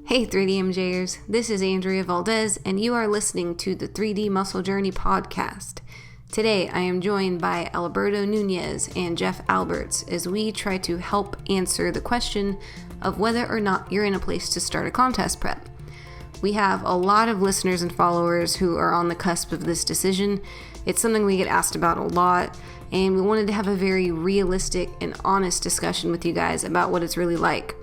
Hey 3DMJers, this is Andrea Valdez, and you are listening to the 3D Muscle Journey podcast. Today, I am joined by Alberto Nunez and Jeff Alberts as we try to help answer the question of whether or not you're in a place to start a contest prep. We have a lot of listeners and followers who are on the cusp of this decision. It's something we get asked about a lot, and we wanted to have a very realistic and honest discussion with you guys about what it's really like.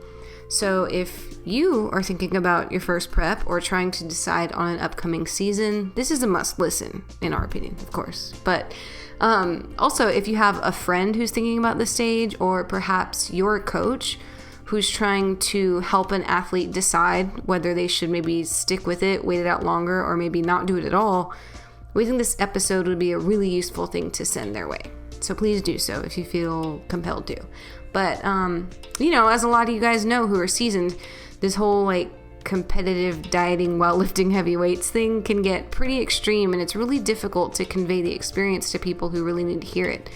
So if you are thinking about your first prep or trying to decide on an upcoming season, this is a must listen, in our opinion, of course. But also, if you have a friend who's thinking about the stage, or perhaps your coach who's trying to help an athlete decide whether they should maybe stick with it, wait it out longer, or maybe not do it at all, we think this episode would be a really useful thing to send their way. So please do so if you feel compelled to. But, as a lot of you guys know who are seasoned, this whole competitive dieting while lifting heavy weights thing can get pretty extreme, and it's really difficult to convey the experience to people who really need to hear it.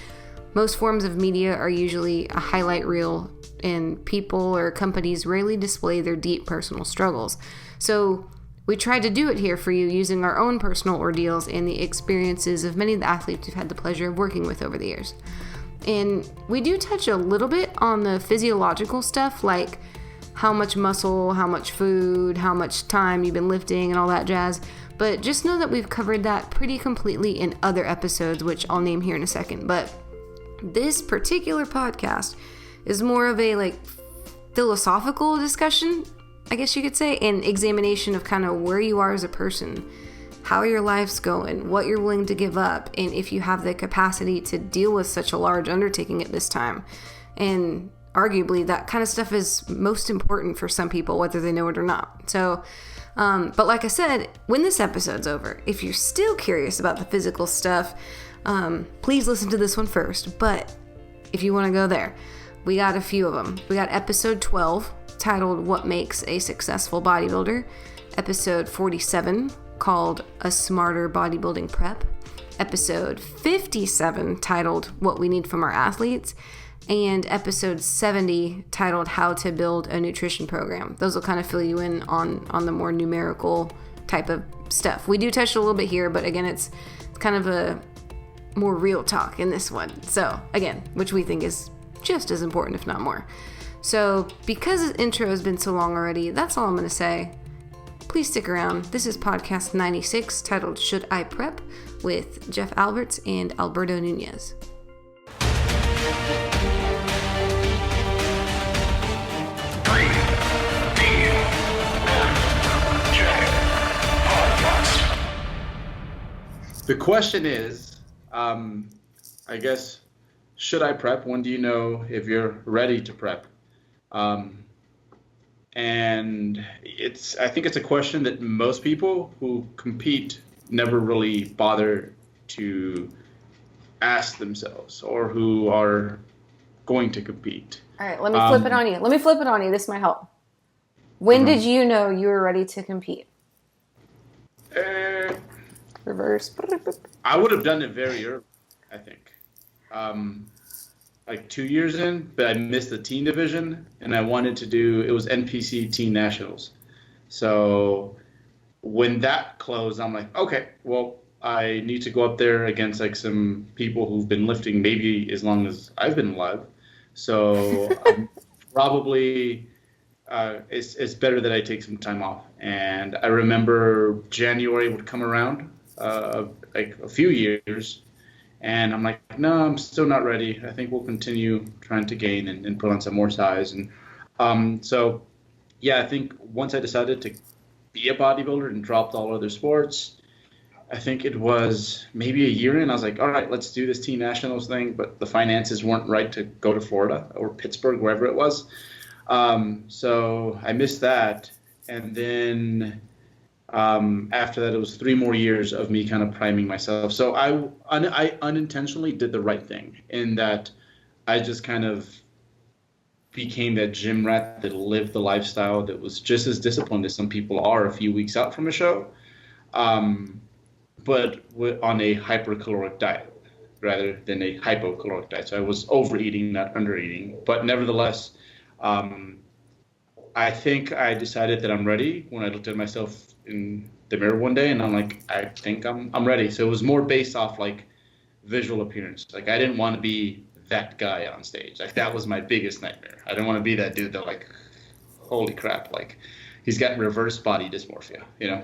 Most forms of media are usually a highlight reel, and people or companies rarely display their deep personal struggles. So we tried to do it here for you using our own personal ordeals and the experiences of many of the athletes we've had the pleasure of working with over the years. And we do touch a little bit on the physiological stuff, like how much muscle, how much food, how much time you've been lifting, and all that jazz. But just know that we've covered that pretty completely in other episodes, which I'll name here in a second. But this particular podcast is more of a philosophical discussion, I guess you could say, and examination of kind of where you are as a person, how your life's going, what you're willing to give up, and if you have the capacity to deal with such a large undertaking at this time. And arguably, that kind of stuff is most important for some people, whether they know it or not. So, but like I said, when this episode's over, if you're still curious about the physical stuff, please listen to this one first. But if you want to go there, we got a few of them. We got episode 12, titled What Makes a Successful Bodybuilder, episode 47, called A Smarter Bodybuilding Prep, episode 57, titled What We Need from Our Athletes, and episode 70, titled How to Build a Nutrition Program. Those will kind of fill you in on the more numerical type of stuff. We do touch a little bit here, but again, it's kind of a more real talk in this one. So again, which we think is just as important, if not more. So because the intro has been so long already, that's all I'm going to say. Please stick around. This is podcast 96, titled Should I Prep? With Jeff Alberts and Alberto Nunez. The question is, I guess, should I prep? When do you know if you're ready to prep? And I think it's a question that most people who compete never really bother to ask themselves, or who are going to compete. All right, let me flip it on you. This might help. When did you know you were ready to compete? Reverse. I would have done it very early, I think. 2 years in, but I missed the teen division, and I wanted to do, it was NPC Teen Nationals. So when that closed, I'm like, okay, well, I need to go up there against some people who've been lifting maybe as long as I've been alive. So probably it's better that I take some time off. And I remember January would come around, a few years, and I'm like, no, I'm still not ready. I think we'll continue trying to gain and put on some more size. And so, yeah, I think once I decided to be a bodybuilder and dropped all other sports, I think it was maybe a year in, I was like, all right, let's do this Teen Nationals thing. But the finances weren't right to go to Florida or Pittsburgh, wherever it was. So I missed that. And then after that, it was 3 more years of me kind of priming myself. So I unintentionally did the right thing, in that I just kind of became that gym rat that lived the lifestyle that was just as disciplined as some people are a few weeks out from a show, but on a hypercaloric diet rather than a hypocaloric diet. So I was overeating, not undereating. But nevertheless, I think I decided that I'm ready when I looked at myself in the mirror one day, and I'm like, I think I'm ready. So it was more based off like visual appearance. Like I didn't want to be that guy on stage. Like that was my biggest nightmare. I didn't want to be that dude that like, holy crap, like he's got reverse body dysmorphia, you know?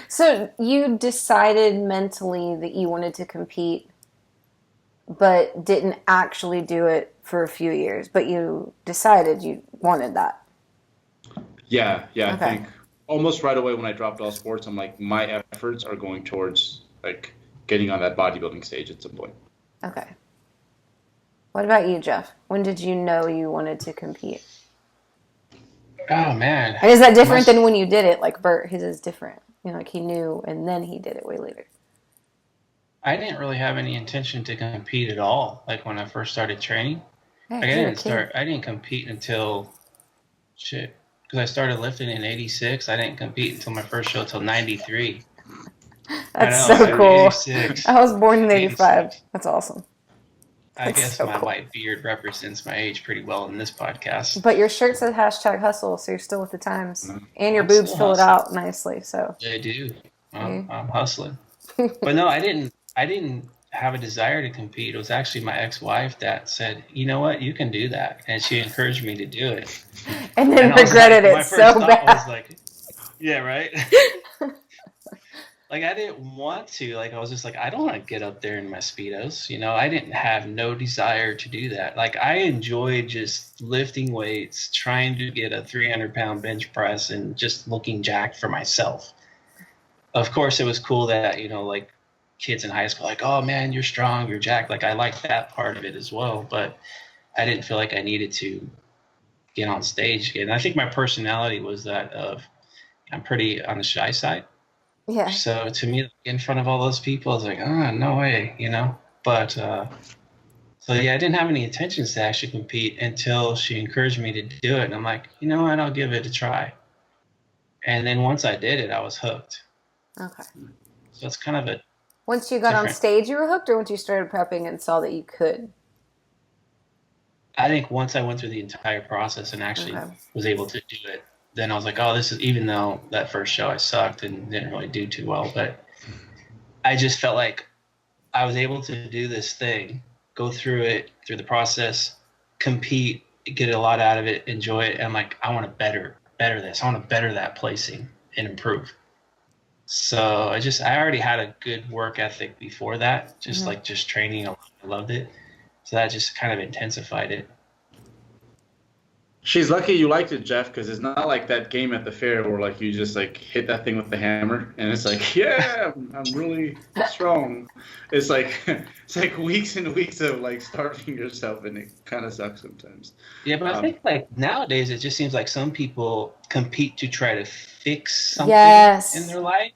So you decided mentally that you wanted to compete, but didn't actually do it for a few years, but you decided you wanted that. Yeah, I Okay. think almost right away when I dropped all sports, I'm like, my efforts are going towards like getting on that bodybuilding stage at some point. Okay. What about you, Jeff? When did you know you wanted to compete? Oh man, And is that different my than when you did it? Like Bert, his is different. You know, like he knew and then he did it way later. I didn't really have any intention to compete at all. Like when I first started training, Yeah, like you're a kid. I didn't compete until shit because I started lifting in '86. I didn't compete until my first show till '93. I That's know, so cool. 86, I was born in 85. 86. That's awesome. I That's guess so my cool. white beard represents my age pretty well in this podcast. But your shirt says hashtag hustle, so you're still with the times. And your I'm boobs still fill it hustling. out nicely, so. I do. Yeah. I'm hustling. But no, I didn't. I didn't have a desire to compete. It was actually my ex-wife that said, "You know what? You can do that," and she encouraged me to do it. And then And I was regretted like, it my so first thought bad. was like, "Yeah, right." Like I didn't want to. Like I was just like, I don't want to get up there in my speedos. You know, I didn't have no desire to do that. Like I enjoyed just lifting weights, trying to get a 300-pound bench press, and just looking jacked for myself. Of course, it was cool that like kids in high school, like, oh man, you're strong, you're jacked. Like I liked that part of it as well, but I didn't feel like I needed to get on stage again. I think my personality was that of I'm pretty on the shy side. Yeah. So to me, in front of all those people, I was like, no way. But so yeah, I didn't have any intentions to actually compete until she encouraged me to do it, and I'm like, you know what, I'll give it a try. And then once I did it, I was hooked. Okay. So it's kind of a Once you got on different. stage, you were hooked, or once you started prepping and saw that you could? I think once I went through the entire process and actually Okay. was able to do it, then I was like, oh, this is, even though that first show I sucked and didn't really do too well, but I just felt like I was able to do this thing, go through it, through the process, compete, get a lot out of it, enjoy it. And I'm like, I want to better this. I want to better that placing and improve. So I already had a good work ethic before that, just like just training. I loved it. So that just kind of intensified it. She's lucky you liked it, Jeff, because it's not like that game at the fair where like you just like hit that thing with the hammer and it's like, yeah, I'm really strong. It's like weeks and weeks of like starving yourself, and it kind of sucks sometimes. Yeah, but I think like nowadays it just seems like some people compete to try to fix something in their life,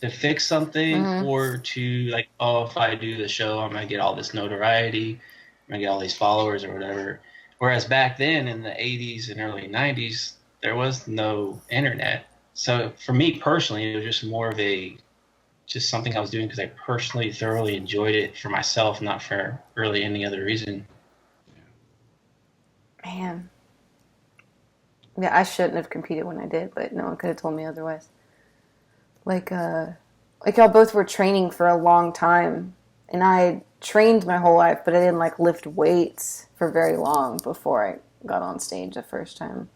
to fix something, or to like, oh, if I do the show, I'm gonna get all this notoriety, I'm gonna get all these followers or whatever. Whereas back then in the 80s and early 90s, there was no internet. So for me personally, it was just more of just something I was doing because I personally thoroughly enjoyed it for myself, not for really any other reason. Man. Yeah, I shouldn't have competed when I did, but no one could have told me otherwise. Like y'all both were training for a long time, and I trained my whole life, but I didn't like lift weights for very long before I got on stage the first time.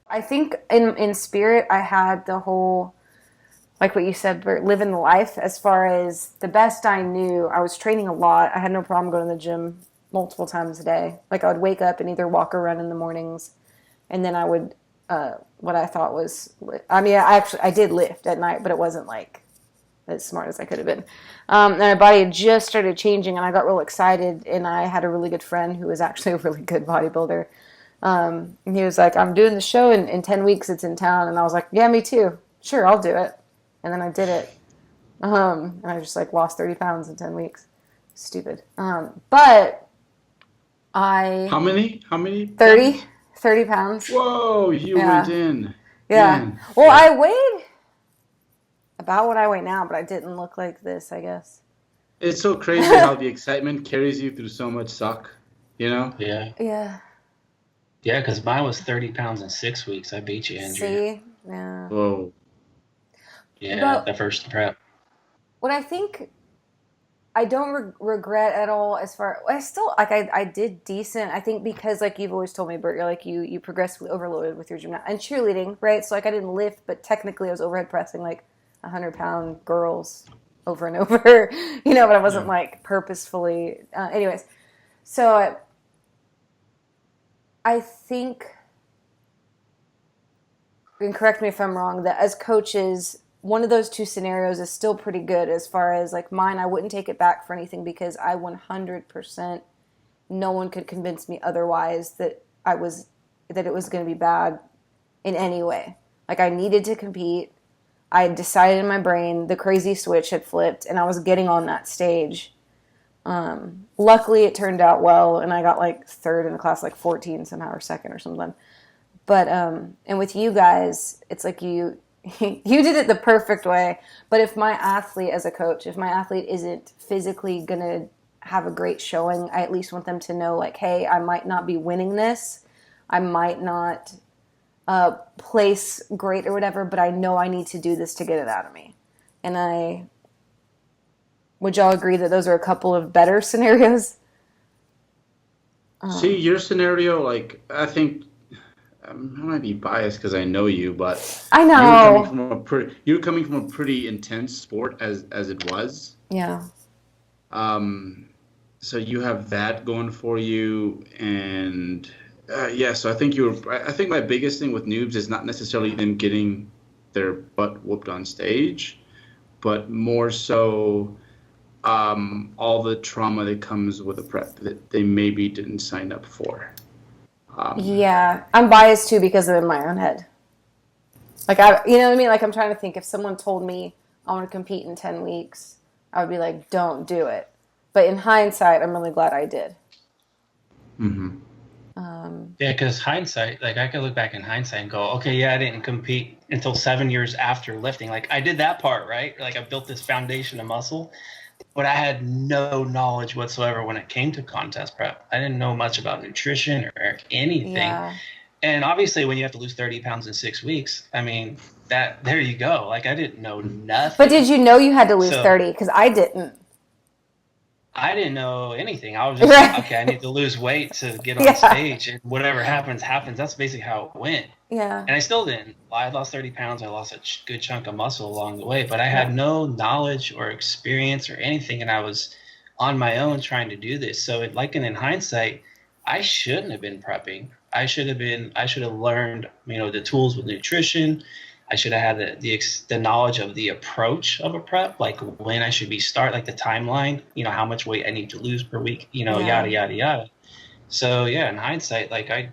I think in spirit, I had the whole, like what you said, Bert, living the life. As far as the best I knew, I was training a lot. I had no problem going to the gym multiple times a day. Like I would wake up and either walk or run in the mornings, and then I would, what I thought was, I mean, I did lift at night, but it wasn't like as smart as I could have been. And my body had just started changing, and I got real excited, and I had a really good friend who was actually a really good bodybuilder. And he was like, I'm doing the show in 10 weeks, it's in town. And I was like, yeah, me too. Sure, I'll do it. And then I did it. And I just like lost 30 pounds in 10 weeks. Stupid. But I... How many? 30 pounds. Whoa, you went in. Yeah. Man. Well, yeah. I weighed about what I weigh now, but I didn't look like this, I guess. It's so crazy how the excitement carries you through so much suck, you know? Yeah. Yeah. Yeah, because mine was 30 pounds in 6 weeks. I beat you, Andrea. See? Yeah. Whoa. Yeah, But the first prep. what I think I don't regret at all as far I still like I did decent. I think because like you've always told me, Bert, you're like you progressively overloaded with your gymnastics and cheerleading, right? So like I didn't lift, but technically I was overhead pressing like 100-pound girls over and over, but I wasn't Yeah. like purposefully. Anyways, so I think, and correct me if I'm wrong, that as coaches, one of those two scenarios is still pretty good as far as like mine. I wouldn't take it back for anything because I 100%, no one could convince me otherwise that it was going to be bad in any way. Like I needed to compete. I had decided in my brain, the crazy switch had flipped and I was getting on that stage. Luckily it turned out well and I got like third in the class, like 14 somehow or second or something. But and with you guys, it's like you you did it the perfect way. But if my athlete as a coach, if my athlete isn't physically gonna have a great showing, I at least want them to know like, hey, I might not be winning this. I might not place great or whatever, but I know I need to do this to get it out of me. And would y'all agree that those are a couple of better scenarios? See, your scenario, like, I think I might be biased because I know you, but I know. you're coming from a pretty intense sport as it was. Yeah. So you have that going for you, and yeah. So I think my biggest thing with noobs is not necessarily them getting their butt whooped on stage, but more so all the trauma that comes with a prep that they maybe didn't sign up for. Yeah, I'm biased too because I'm in my own head. Like you know what I mean? Like I'm trying to think if someone told me I want to compete in 10 weeks, I would be like, don't do it. But in hindsight, I'm really glad I did. Mm-hmm. Yeah, because hindsight, like I could look back in hindsight and go, okay, yeah, I didn't compete until 7 years after lifting. Like I did that part, right? Like I built this foundation of muscle, but I had no knowledge whatsoever when it came to contest prep. I didn't know much about nutrition or anything. Yeah. And obviously, when you have to lose 30 pounds in 6 weeks, I mean, there you go. Like I didn't know nothing. But did you know you had to lose So 30? Because I didn't. I didn't know anything. I was just Right. like, okay, I need to lose weight to get on Yeah. stage, and whatever happens, happens. That's basically how it went. Yeah. And I still didn't. I lost 30 pounds. I lost a good chunk of muscle along the way, but I had Yeah. no knowledge or experience or anything, and I was on my own trying to do this. So, like, in hindsight, I shouldn't have been prepping. I should have learned, the tools with nutrition. I should have had the knowledge of the approach of a prep, like when I should be like the timeline, how much weight I need to lose per week, Yeah. yada, yada, yada. So, yeah, in hindsight, like I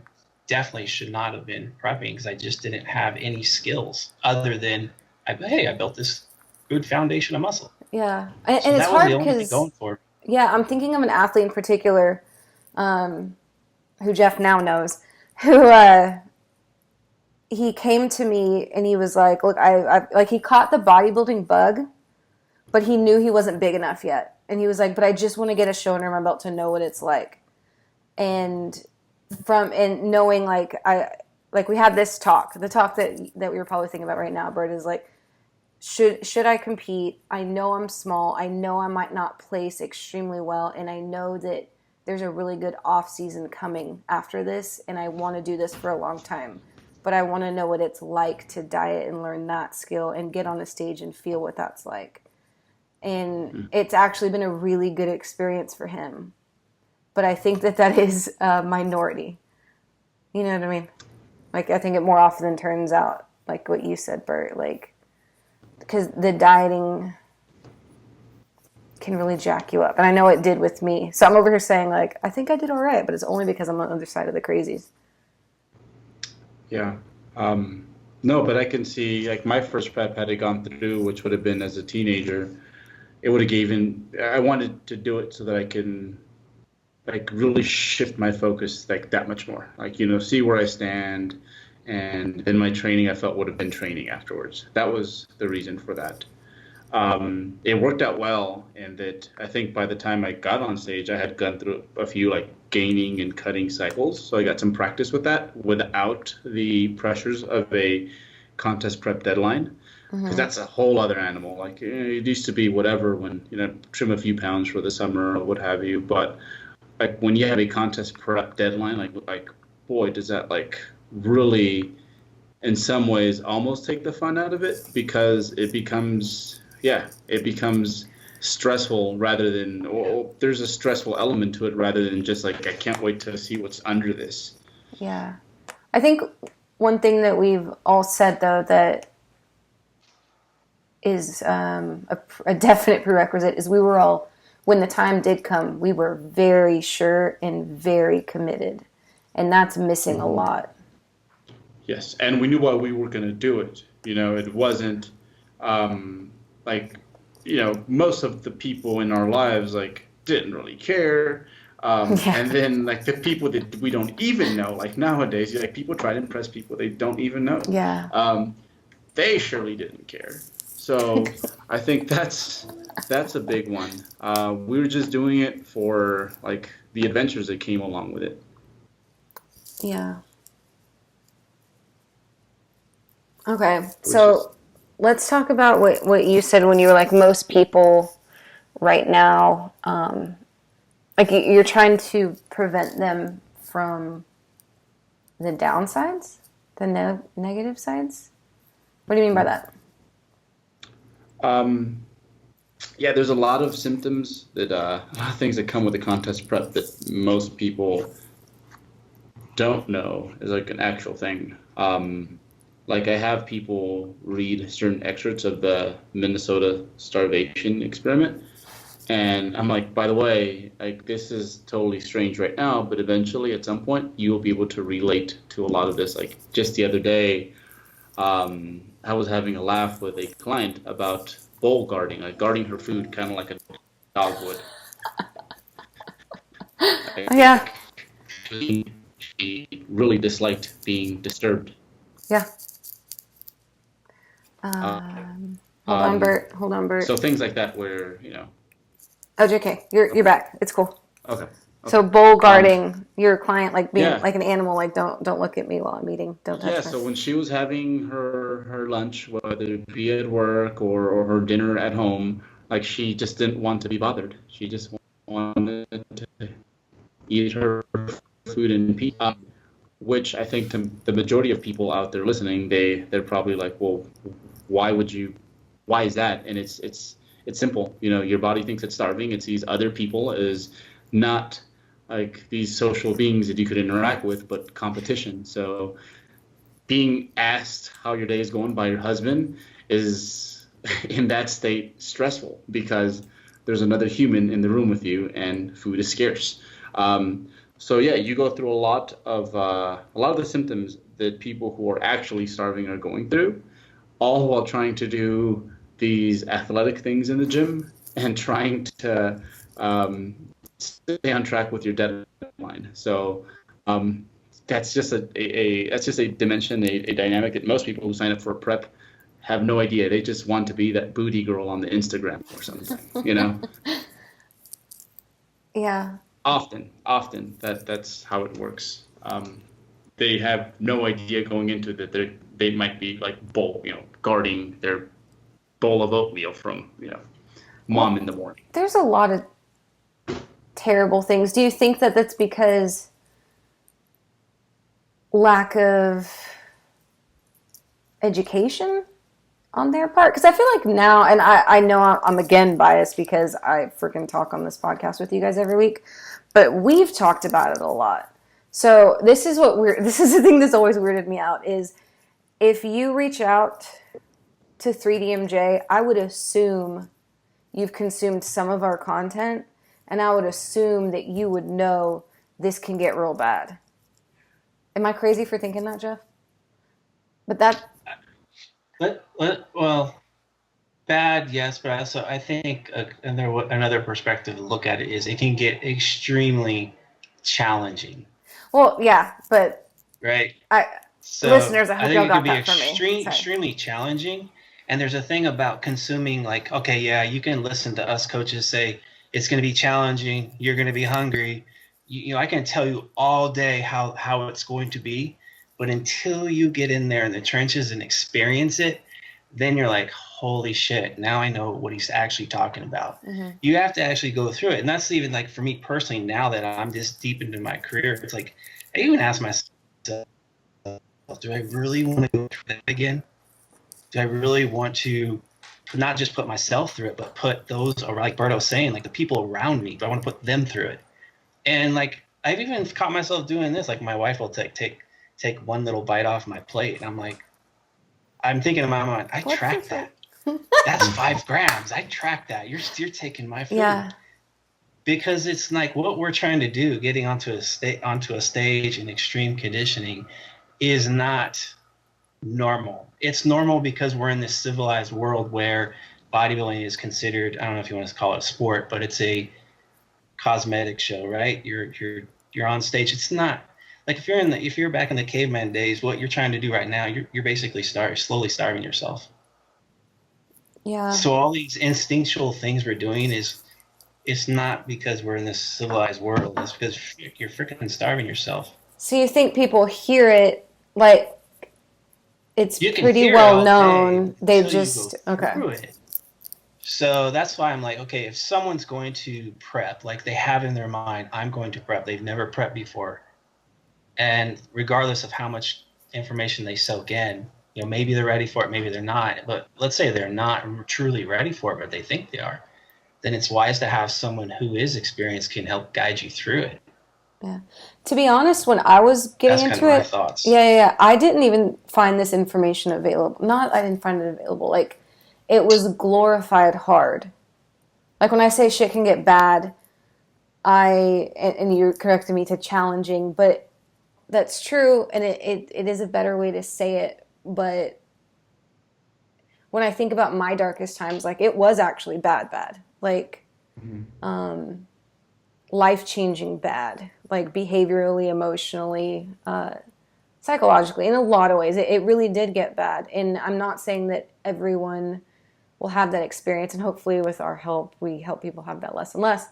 definitely should not have been prepping because I just didn't have any skills other than, I built this good foundation of muscle. Yeah. So And it's that was hard the only thing because, going for me. yeah, I'm thinking of an athlete in particular who Jeff now knows, who he came to me and he was like, look, I like he caught the bodybuilding bug, but he knew he wasn't big enough yet. And he was like, but I just want to get a show under my belt to know what it's like. And knowing like we had this talk, the talk that we were probably thinking about right now, Bert, is like, should I compete? I know I'm small. I know I might not place extremely well. And I know that there's a really good off season coming after this. And I want to do this for a long time. But I want to know what it's like to diet and learn that skill and get on the stage and feel what that's like. And it's actually been a really good experience for him. But I think that is a minority. You know what I mean? Like, I think it more often turns out, like what you said, Bert, like, because the dieting can really jack you up. And I know it did with me. So I'm over here saying, like, I think I did all right, but it's only because I'm on the other side of the crazies. Yeah. No, but I can see, like, my first prep had I gone through, which would have been as a teenager, it would have I wanted to do it so that I can, like, really shift my focus, like, that much more. Like, see where I stand, and then my training I felt would have been training afterwards. That was the reason for that. It worked out well, and that I think by the time I got on stage, I had gone through a few, like, gaining and cutting cycles. So I got some practice with that without the pressures of a contest prep deadline. Because that's a whole other animal. Like it used to be whatever when, trim a few pounds for the summer or what have you. But like when you have a contest prep deadline, like boy, does that like really, in some ways, almost take the fun out of it, because it becomes stressful rather than, there's a stressful element to it rather than just like, I can't wait to see what's under this. Yeah. I think one thing that we've all said, though, that is a definite prerequisite is we were all, when the time did come, we were very sure and very committed. And that's missing a lot. Yes, and we knew why we were going to do it. It wasn't most of the people in our lives like didn't really care. And then like the people that we don't even know, like nowadays, like people try to impress people they don't even know. Yeah. They surely didn't care. So I think that's a big one. We were just doing it for like the adventures that came along with it. Yeah. Okay, so let's talk about what you said when you were like, most people right now, like you're trying to prevent them from the downsides, the negative sides. What do you mean by that? Yeah, there's a lot of symptoms that a lot of things that come with the contest prep that most people don't know is like an actual thing. Like I have people read certain excerpts of the Minnesota starvation experiment, and I'm like, by the way, like this is totally strange right now, but eventually at some point you will be able to relate to a lot of this. Like just the other day, I was having a laugh with a client about bowl guarding, like guarding her food kind of like a dog would. Yeah. She really disliked being disturbed. Yeah. Hold on, Bert. So things like that where, Oh, JK, you're back. It's cool. Okay. So bowl guarding your client, like being like an animal, like don't look at me while I'm eating. Don't touch me. So when she was having her lunch, whether it be at work or her dinner at home, like she just didn't want to be bothered. She just wanted to eat her food in peace. Which I think the majority of people out there listening, they're probably like, well, why is that? And it's simple. Your body thinks it's starving. It sees other people as not like these social beings that you could interact with, but competition. So being asked how your day is going by your husband is in that state stressful because there's another human in the room with you and food is scarce. So yeah, you go through a lot of the symptoms that people who are actually starving are going through, all while trying to do these athletic things in the gym and trying to stay on track with your deadline. So that's just a dimension, a dynamic that most people who sign up for a prep have no idea. They just want to be that booty girl on the Instagram or something, Yeah. Often that's how it works. They have no idea going into that they might be like guarding their bowl of oatmeal from mom in the morning. There's a lot of terrible things. Do you think that that's because lack of education on their part? Because I feel like now, and I know I'm again biased because I freaking talk on this podcast with you guys every week, but we've talked about it a lot. So this is the thing that's always weirded me out is if you reach out to 3DMJ, I would assume you've consumed some of our content, and I would assume that you would know this can get real bad. Am I crazy for thinking that, Jeff? Well, bad, yes, but also I think another perspective to look at it is it can get extremely challenging. Well, yeah, but right. Listeners, I hope y'all got that from me. I think it can be extremely challenging. And there's a thing about consuming, like, okay, yeah, you can listen to us coaches say it's going to be challenging, you're going to be hungry, I can tell you all day how it's going to be, but until you get in there in the trenches and experience it, then you're like, holy shit, now I know what he's actually talking about. Mm-hmm. You have to actually go through it. And that's even like for me personally, now that I'm this deep into my career, it's like I even ask myself, do I really want to go through that again? Do I really want to not just put myself through it, but put those, or like Berto was saying, like the people around me, do I want to put them through it? And like I've even caught myself doing this. Like my wife will take one little bite off my plate, and I'm like, I'm thinking in my mind, I tracked that. That's 5 grams. I tracked that. You're taking my food. Yeah. Because it's like what we're trying to do, getting onto a stage in extreme conditioning, is not normal. It's normal because we're in this civilized world where bodybuilding is considered, I don't know if you want to call it a sport, but it's a cosmetic show, right? You're on stage. It's not like if you're back in the caveman days, what you're trying to do right now, you're basically slowly starving yourself. Yeah. So all these instinctual things we're doing it's not because we're in this civilized world. It's because you're freaking starving yourself. So you think people hear it like it's pretty well known? They just okay. So that's why I'm like, okay, if someone's going to prep, like they have in their mind, I'm going to prep. They've never prepped before, and regardless of how much information they soak in, maybe they're ready for it, maybe they're not. But let's say they're not truly ready for it, but they think they are. Then it's wise to have someone who is experienced can help guide you through it. Yeah. To be honest, when I was getting into it, my thoughts. Yeah, I didn't even find this information available. I didn't find it available. Like, it was glorified hard. Like, when I say shit can get bad, and you're correcting me to challenging, but that's true, and it is a better way to say it. But when I think about my darkest times, like, it was actually bad. Like, life-changing bad, like behaviorally, emotionally, psychologically, in a lot of ways. It really did get bad. And I'm not saying that everyone will have that experience, and hopefully with our help, we help people have that less and less.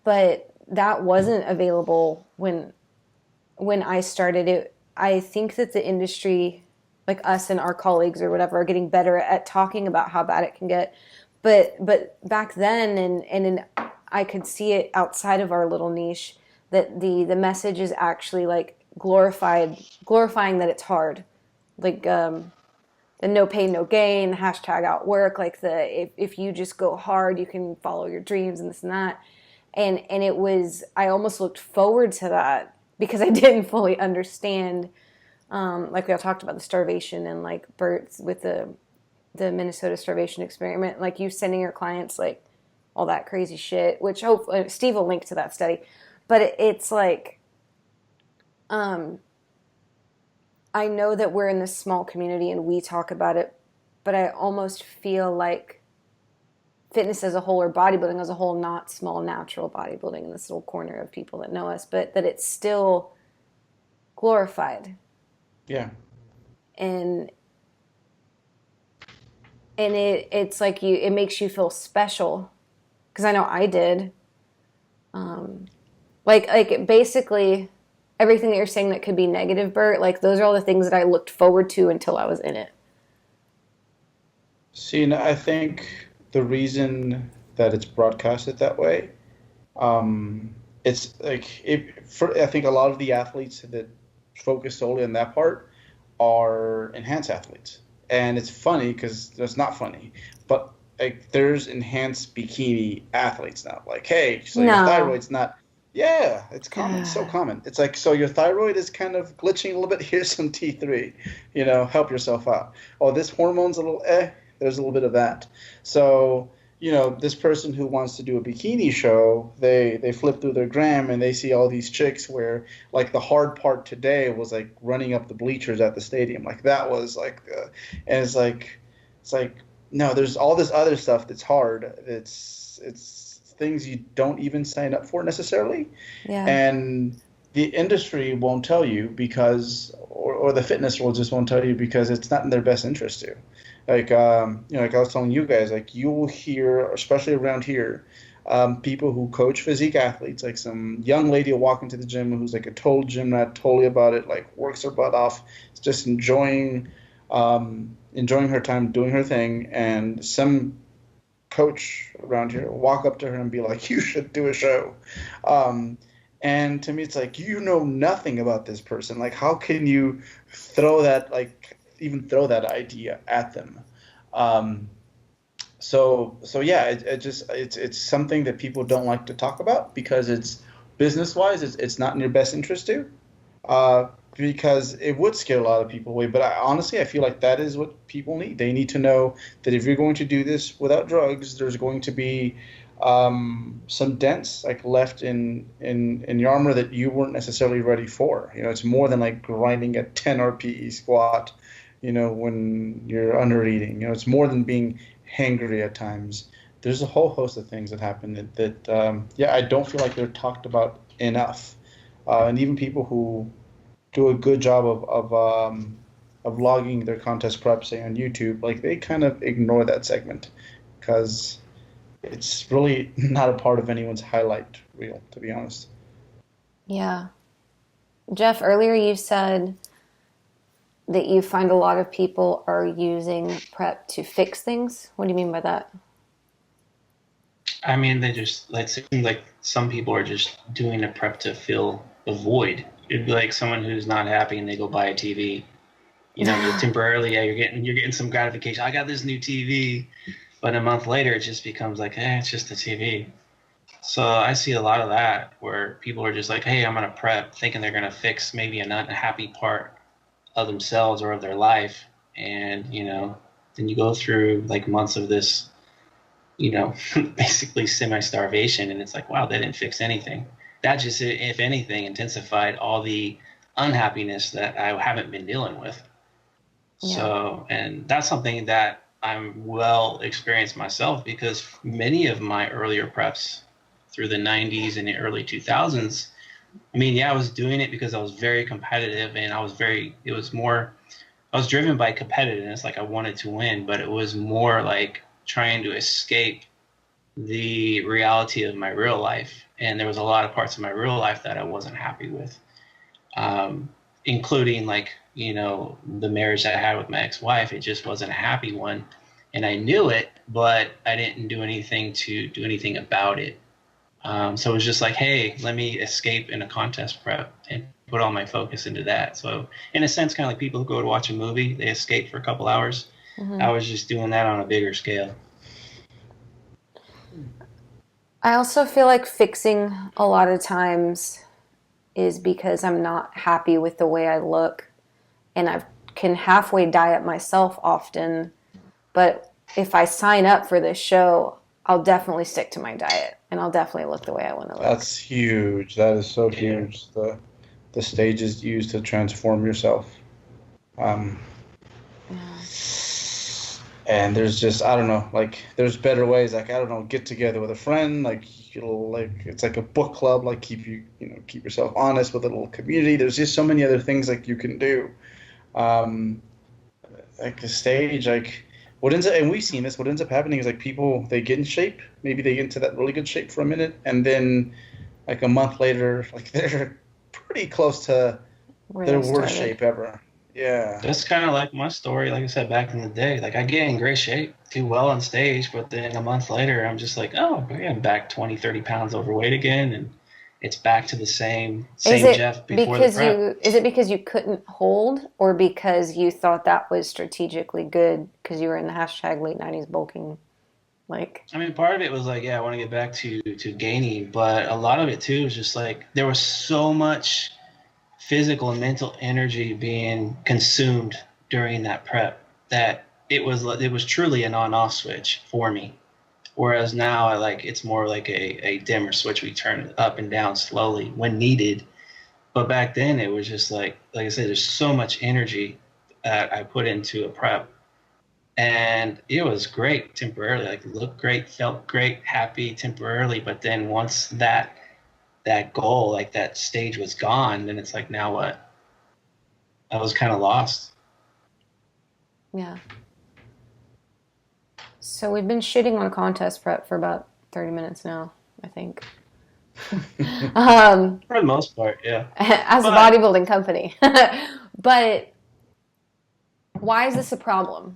But that wasn't available when I started it. I think that the industry, like us and our colleagues or whatever, are getting better at talking about how bad it can get. But back then, and I could see it outside of our little niche, that the message is actually like glorifying that it's hard, like the no pain no gain, #outwork, like if you just go hard you can follow your dreams and this and that, and it was, I almost looked forward to that because I didn't fully understand, like we all talked about the starvation and like Bert's with the Minnesota starvation experiment, like you sending your clients like all that crazy shit, which hopefully Steve will link to that study. But it's like, I know that we're in this small community and we talk about it, but I almost feel like fitness as a whole, or bodybuilding as a whole, not small natural bodybuilding in this little corner of people that know us, but that it's still glorified. Yeah. And it's like it makes you feel special. Because I know I did. Like basically everything that you're saying that could be negative, Bert, like those are all the things that I looked forward to until I was in it. See, and I think the reason that it's broadcasted that way, it's like I think a lot of the athletes that focus solely on that part are enhanced athletes, and it's funny because it's not funny, but like there's enhanced bikini athletes now. Like, hey, so your thyroid's not. Yeah, it's common. It's so common. It's like, so your thyroid is kind of glitching a little bit. Here's some T3. Help yourself out. Oh, this hormone's a little There's a little bit of that. So, this person who wants to do a bikini show, they flip through their gram and they see all these chicks where, like, the hard part today was like running up the bleachers at the stadium. Like that was like, and it's like, no, there's all this other stuff that's hard. It's things you don't even sign up for necessarily. Yeah. And the industry won't tell you because, or the fitness world just won't tell you because it's not in their best interest to. Like, like I was telling you guys, like you will hear, especially around here, people who coach physique athletes, like some young lady will walk into the gym who's like a total gym rat, totally about it, like works her butt off, just enjoying her time doing her thing, and some coach around here will walk up to her and be like, "You should do a show." Um, and to me, it's like, you know nothing about this person. Like, how can you even throw that idea at them? Um, so yeah, it's something that people don't like to talk about because it's business wise, it's not in your best interest to, because it would scare a lot of people away. But honestly, I feel like that is what people need. They need to know that if you're going to do this without drugs, there's going to be some dents like left in your armor that you weren't necessarily ready for. It's more than like grinding a 10 RPE squat, when you're under eating. It's more than being hangry at times. There's a whole host of things that happen that yeah, I don't feel like they're talked about enough. And even people who do a good job of logging their contest prep, say on YouTube, like they kind of ignore that segment because it's really not a part of anyone's highlight reel, to be honest. Yeah. Jeff, earlier you said that you find a lot of people are using prep to fix things. What do you mean by that? I mean, they just like seem like some people are just doing a prep to fill a void. It'd be like someone who's not happy and they go buy a TV. Temporarily, yeah, you're getting some gratification. I got this new TV, but a month later, it just becomes like, it's just a TV. So I see a lot of that where people are just like, hey, I'm gonna prep, thinking they're gonna fix maybe an unhappy part of themselves or of their life, and then you go through like months of this, basically semi-starvation, and it's like, wow, they didn't fix anything. That just, if anything, intensified all the unhappiness that I haven't been dealing with. Yeah. So, and that's something that I'm well experienced myself because many of my earlier preps through the 90s and the early 2000s, I mean, yeah, I was doing it because I was very competitive and I was driven by competitiveness. Like I wanted to win, but it was more like trying to escape the reality of my real life. And there was a lot of parts of my real life that I wasn't happy with, including like, the marriage that I had with my ex-wife. It just wasn't a happy one. And I knew it, but I didn't do anything to do anything about it. So it was just like, hey, let me escape in a contest prep and put all my focus into that. So in a sense, kind of like people who go to watch a movie, they escape for a couple hours. Mm-hmm. I was just doing that on a bigger scale. I also feel like fixing a lot of times is because I'm not happy with the way I look, and I can halfway diet myself often, but if I sign up for this show, I'll definitely stick to my diet and I'll definitely look the way I want to look. That's huge. That is so huge. The stage is used to transform yourself. And there's just, I don't know, like there's better ways. Like, I don't know, get together with a friend, like it's like a book club, like keep yourself honest with a little community. There's just so many other things like you can do. Like a stage, like and we've seen this, what ends up happening is like people, they get in shape, maybe they get into that really good shape for a minute, and then like a month later, like they're pretty close to their worst shape ever. Yeah. That's kind of like my story, like I said, back in the day. Like I get in great shape, do well on stage, but then a month later, I'm just like, oh, I'm back 20, 30 pounds overweight again, and it's back to the same Jeff before the prep. Is it because you couldn't hold, or because you thought that was strategically good because you were in the hashtag late 90s bulking? Like, I mean, part of it was like, yeah, I want to get back to gaining, but a lot of it too was just like there was so much physical and mental energy being consumed during that prep that it was truly an on-off switch for me. Whereas now it's more like a dimmer switch. We turn it up and down slowly when needed. But back then it was just like I said, there's so much energy that I put into a prep, and it was great temporarily. Like looked great, felt great, happy temporarily. But then once that goal, like that stage was gone, then it's like, now what? I was kind of lost. Yeah. So we've been shitting on contest prep for about 30 minutes now, I think. For the most part, yeah. As a bodybuilding company. But why is this a problem,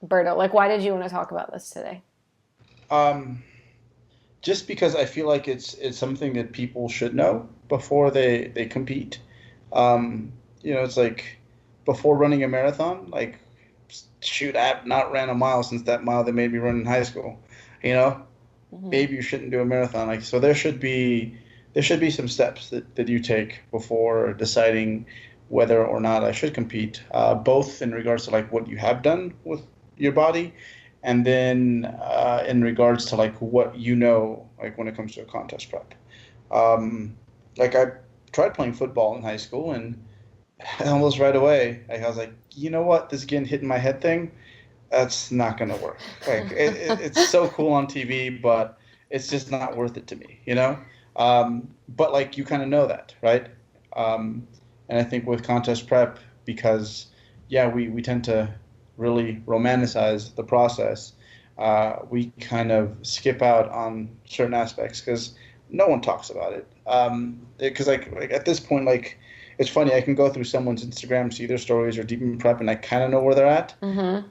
Berto? Like, why did you want to talk about this today? Just because I feel like it's something that people should know before they compete. It's like before running a marathon, like shoot, I have not ran a mile since that mile they made me run in high school. Maybe you shouldn't do a marathon. Like, so there should be some steps that you take before deciding whether or not I should compete, both in regards to like what you have done with your body, and then in regards to like what like when it comes to a contest prep. Like I tried playing football in high school, and almost right away I was like, you know what, this getting hit in my head thing, that's not gonna work. Like it's so cool on TV, but it's just not worth it to me, But like you kind of know that, right? And I think with contest prep, because we tend to really romanticize the process, we kind of skip out on certain aspects because no one talks about it. Because like at this point, like it's funny, I can go through someone's Instagram, see their stories or deep in prep, and I kind of know where they're at. Mm-hmm.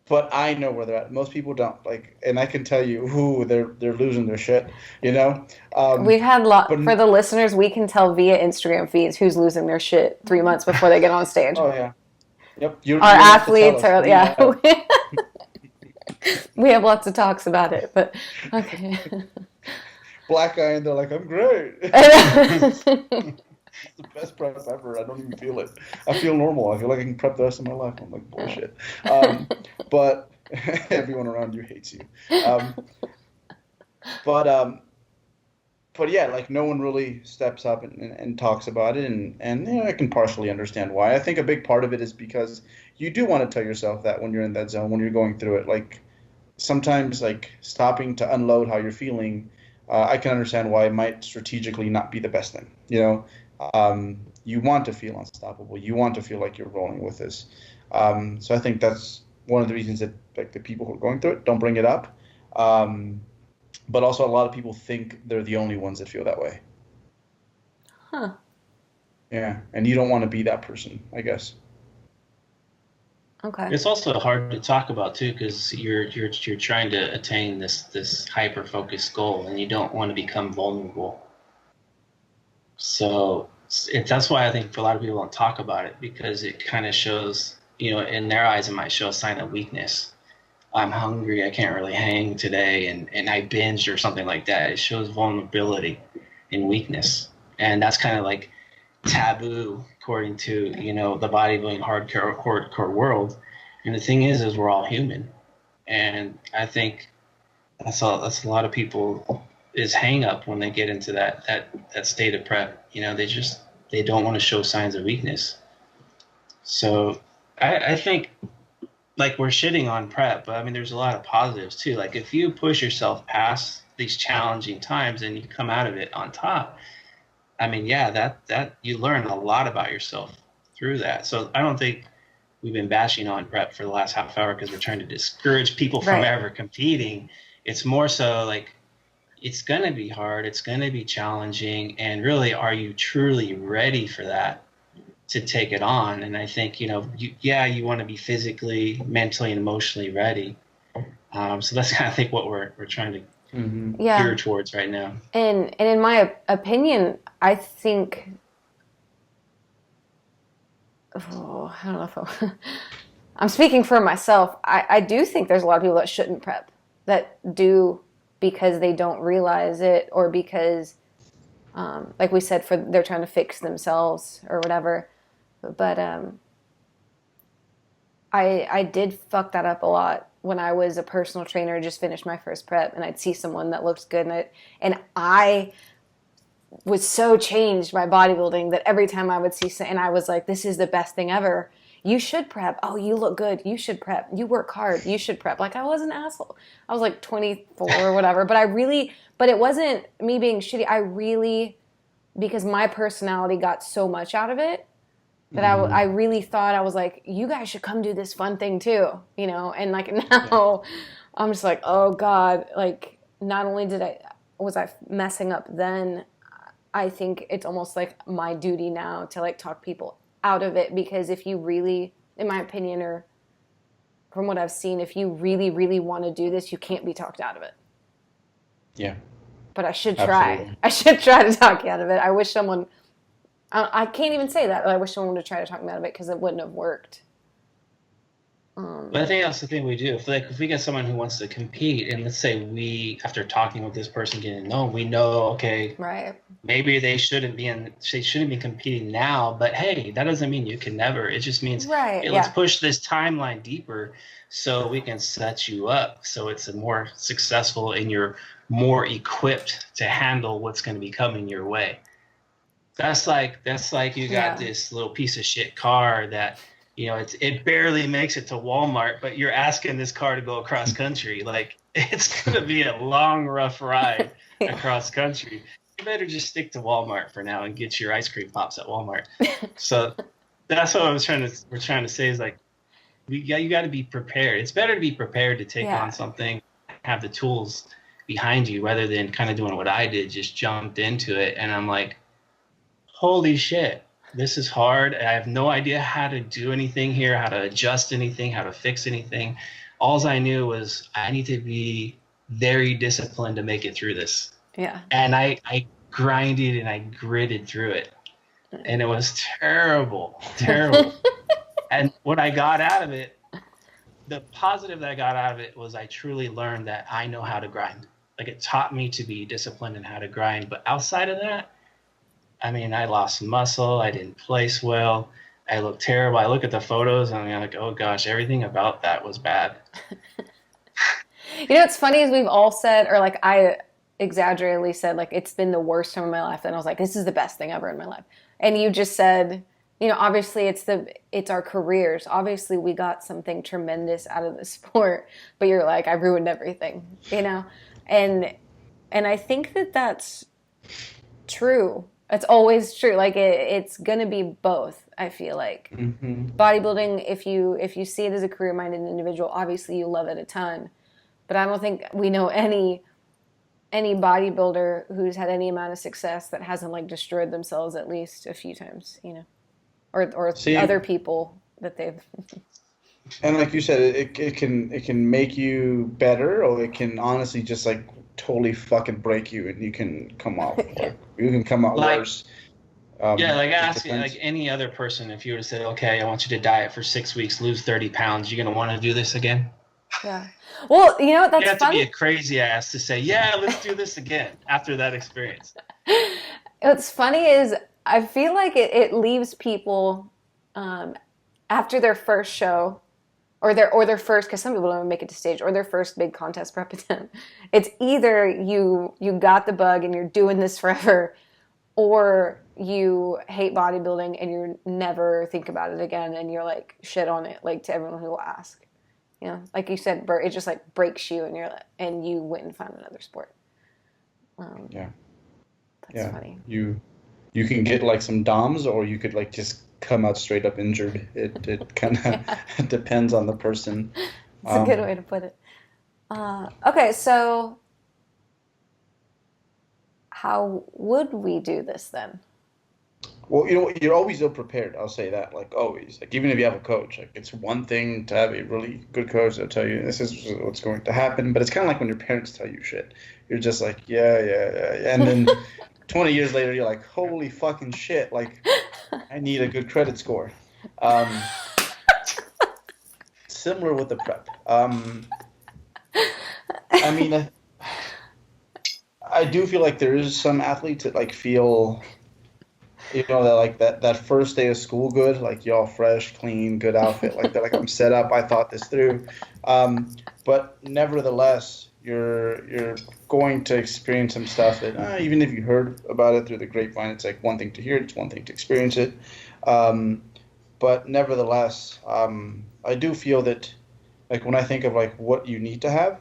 But I know where they're at. Most people don't. Like, and I can tell you, they're losing their shit. We've had for the listeners. We can tell via Instagram feeds who's losing their shit 3 months before they get on stage. Oh yeah, yep. Our athletes are We have lots of talks about it, but okay. Black guy, and they're like, I'm great. It's the best prep ever. I don't even feel it. I feel normal. I feel like I can prep the rest of my life. I'm like, bullshit. But everyone around you hates you. But yeah, like no one really steps up and talks about it, and I can partially understand why. I think a big part of it is because you do want to tell yourself that when you're in that zone, when you're going through it, like sometimes like stopping to unload how you're feeling, I can understand why it might strategically not be the best thing. You want to feel unstoppable. You want to feel like you're rolling with this. So I think that's one of the reasons that like the people who are going through it don't bring it up. But also a lot of people think they're the only ones that feel that way. Huh. Yeah, and you don't want to be that person, I guess. Okay. It's also hard to talk about too, because you're trying to attain this hyper focused goal, and you don't want to become vulnerable. So that's why I think for a lot of people don't talk about it, because it kind of shows, in their eyes, it might show a sign of weakness. I'm hungry, I can't really hang today, and I binged or something like that. It shows vulnerability and weakness. And that's kind of like taboo according to, the bodybuilding hardcore world. And the thing is we're all human. And I think that's a lot of people is hang up when they get into that state of prep. They don't want to show signs of weakness. So I think like we're shitting on prep, but I mean there's a lot of positives too. Like if you push yourself past these challenging times and you come out of it on top, I mean that you learn a lot about yourself through that. So I don't think we've been bashing on prep for the last half hour because we're trying to discourage people from ever competing. It's more so like it's going to be hard. It's going to be challenging. And really, are you truly ready for that to take it on? And I think, you want to be physically, mentally, and emotionally ready. So that's kind of, I think, what we're trying to gear towards right now. And in my opinion, I think, I don't know if I'm speaking for myself. I do think there's a lot of people that shouldn't prep, that do because they don't realize it, or because, like we said, they're trying to fix themselves or whatever. But I did fuck that up a lot when I was a personal trainer, just finished my first prep, and I'd see someone that looked good, and I was so changed by bodybuilding that every time I would see, and I was like, this is the best thing ever. You should prep. Oh, you look good. You should prep. You work hard. You should prep. Like I was an asshole. I was like 24 or whatever, but it wasn't me being shitty. Because my personality got so much out of it, that I really thought, I was like, you guys should come do this fun thing too, you know? And like now I'm just like, oh God, like not only was I messing up then, I think it's almost like my duty now to like talk people out of it, because if you really, in my opinion, or from what I've seen, if you really, really want to do this, you can't be talked out of it. Yeah. But I should try. Absolutely. I should try to talk you out of it. I wish someone, I can't even say that, but I wish someone would try to talk me out of it, because it wouldn't have worked. But I think that's the thing we do. If we get someone who wants to compete, and let's say we, after talking with this person, getting to know them, we know, okay, Right. maybe they shouldn't be competing now, but hey, that doesn't mean you can never. It just means, Right, hey, let's push this timeline deeper so we can set you up so it's a more successful and you're more equipped to handle what's going to be coming your way. That's like you got this little piece of shit car that, you know, it barely makes it to Walmart, but you're asking this car to go across country. Like, it's going to be a long, rough ride across country. You better just stick to Walmart for now and get your ice cream pops at Walmart. So that's what we're trying to say is like, you got to be prepared. It's better to be prepared to take on something, have the tools behind you, rather than kind of doing what I did, just jumped into it. And I'm like, holy shit, this is hard. I have no idea how to do anything here, how to adjust anything, how to fix anything. All I knew was I need to be very disciplined to make it through this. Yeah. And I grinded and I gritted through it. And it was terrible. And what I got out of it, the positive that I got out of it was I truly learned that I know how to grind. Like, it taught me to be disciplined and how to grind. But outside of that, I mean, I lost muscle. I didn't place well. I looked terrible. I look at the photos and I'm like, oh gosh, everything about that was bad. You know, what's funny is we've all said, or like I exaggeratedly said, like, it's been the worst time of my life. And I was like, this is the best thing ever in my life. And you just said, you know, obviously it's our careers. Obviously we got something tremendous out of the sport, but you're like, I ruined everything, you know? And I think that that's true. It's always true. Like it's going to be both, I feel like. Mm-hmm. Bodybuilding, if you see it as a career-minded individual, obviously you love it a ton. But I don't think we know any bodybuilder who's had any amount of success that hasn't like destroyed themselves at least a few times, you know, or other people that they've. And like you said, it can make you better, or it can honestly just like totally fucking break you, and you can come out you can come out worse. Like asking like any other person, if you were to say, okay, I want you to diet for 6 weeks, lose 30 pounds, you're gonna want to do this again? Yeah. Well, you know, that's you have funny. To be a crazy ass to say, yeah, let's do this again after that experience. What's funny is I feel like it leaves people after their first show or their first, because some people don't even make it to stage, or their first big contest prep attempt. It's either you got the bug and you're doing this forever, or you hate bodybuilding and you never think about it again and you're like shit on it, like to everyone who will ask. You know, like you said, Bert, it just like breaks you and you went and found another sport. That's funny. You can get like some DOMs, or you could like just come out straight up injured. It kind of depends on the person. It's a good way to put it. Okay, so how would we do this then? Well, you know, you're always ill prepared. I'll say that, like always. Like even if you have a coach, like it's one thing to have a really good coach that'll tell you this is what's going to happen. But it's kind of like when your parents tell you shit. You're just like, yeah. And then 20 years later, you're like, holy fucking shit. Like, I need a good credit score. Similar with the prep. I mean, I do feel like there is some athletes that like feel, you know, that like that first day of school good, like y'all fresh, clean, good outfit, like that. Like I'm set up, I thought this through. But nevertheless, you're going to experience some stuff that even if you heard about it through the grapevine, it's like one thing to hear it, it's one thing to experience it. But nevertheless, I do feel that like when I think of like what you need to have,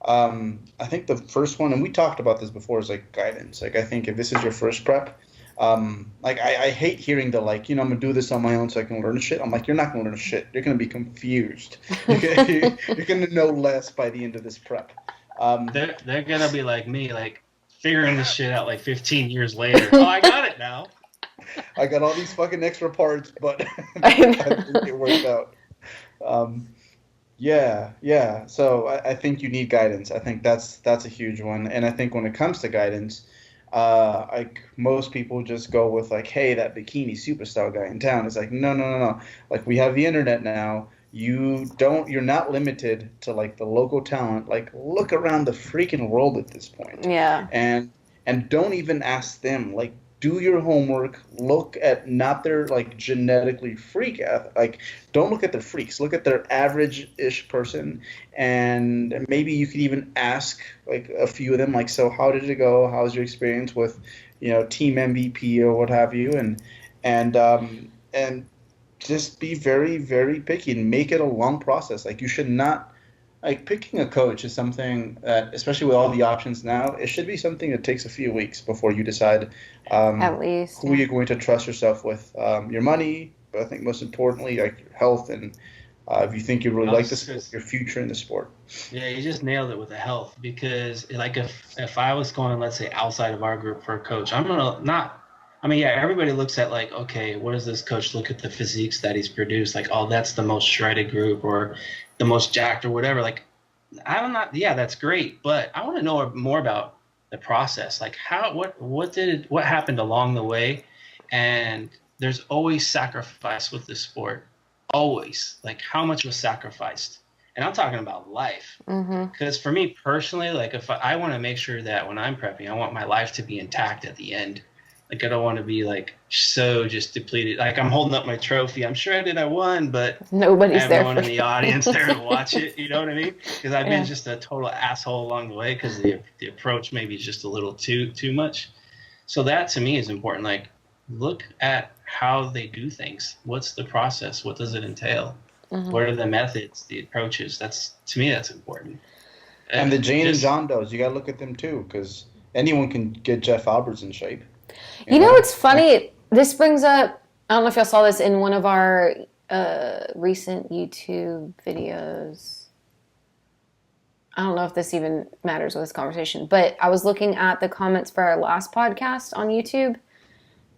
I think the first one, and we talked about this before, is like guidance. Like I think if this is your first prep, Like I hate hearing the like, I'm gonna do this on my own so I can learn shit. I'm like, you're not gonna learn shit. You're gonna be confused. You're gonna know less by the end of this prep. They're gonna be like me, like figuring this shit out like 15 years later. Oh, I got it now. I got all these fucking extra parts, but I think it worked out. Yeah. So I think you need guidance. I think that's a huge one. And I think when it comes to guidance, like most people just go with like, hey, that bikini superstar guy in town. It's like, no. Like we have the internet now. You're not limited to like the local talent. Like look around the freaking world at this point. Yeah. And don't even ask them. Like do your homework. Look at not their like genetically like don't look at their freaks. Look at their average-ish person, and maybe you could even ask like a few of them, like, so how did it go? How's your experience with, team MVP or what have you, and just be very, very picky and make it a long process. Like you should not. Like picking a coach is something that, especially with all the options now, it should be something that takes a few weeks before you decide At least, who you're going to trust yourself with, your money, but I think most importantly, like your health and if you think you really like the sport, your future in the sport. Yeah, you just nailed it with the health, because like if I was going, let's say, outside of our group for a coach, I'm gonna not. I mean, yeah, everybody looks at like, okay, what does this coach look at the physiques that he's produced? Like, oh, that's the most shredded group or the most jacked or whatever. Like, I'm not. Yeah, that's great, but I want to know more about the process. Like, what happened along the way? And there's always sacrifice with this sport. Always. Like, how much was sacrificed? And I'm talking about life. Because for me personally, like, if I want to make sure that when I'm prepping, I want my life to be intact at the end. Like, I don't want to be like so just depleted. Like, I'm holding up my trophy. I'm shredded. I won, but nobody's there. Everyone in the audience there to watch it. You know what I mean? Because I've been just a total asshole along the way because the approach maybe is just a little too much. So that to me is important. Like, look at how they do things. What's the process? What does it entail? What are the methods, the approaches? To me, that's important. And the Jane and John Does, you got to look at them too, because anyone can get Jeff Alberts in shape. You know what's funny? This brings up, I don't know if y'all saw this in one of our recent YouTube videos. I don't know if this even matters with this conversation, but I was looking at the comments for our last podcast on YouTube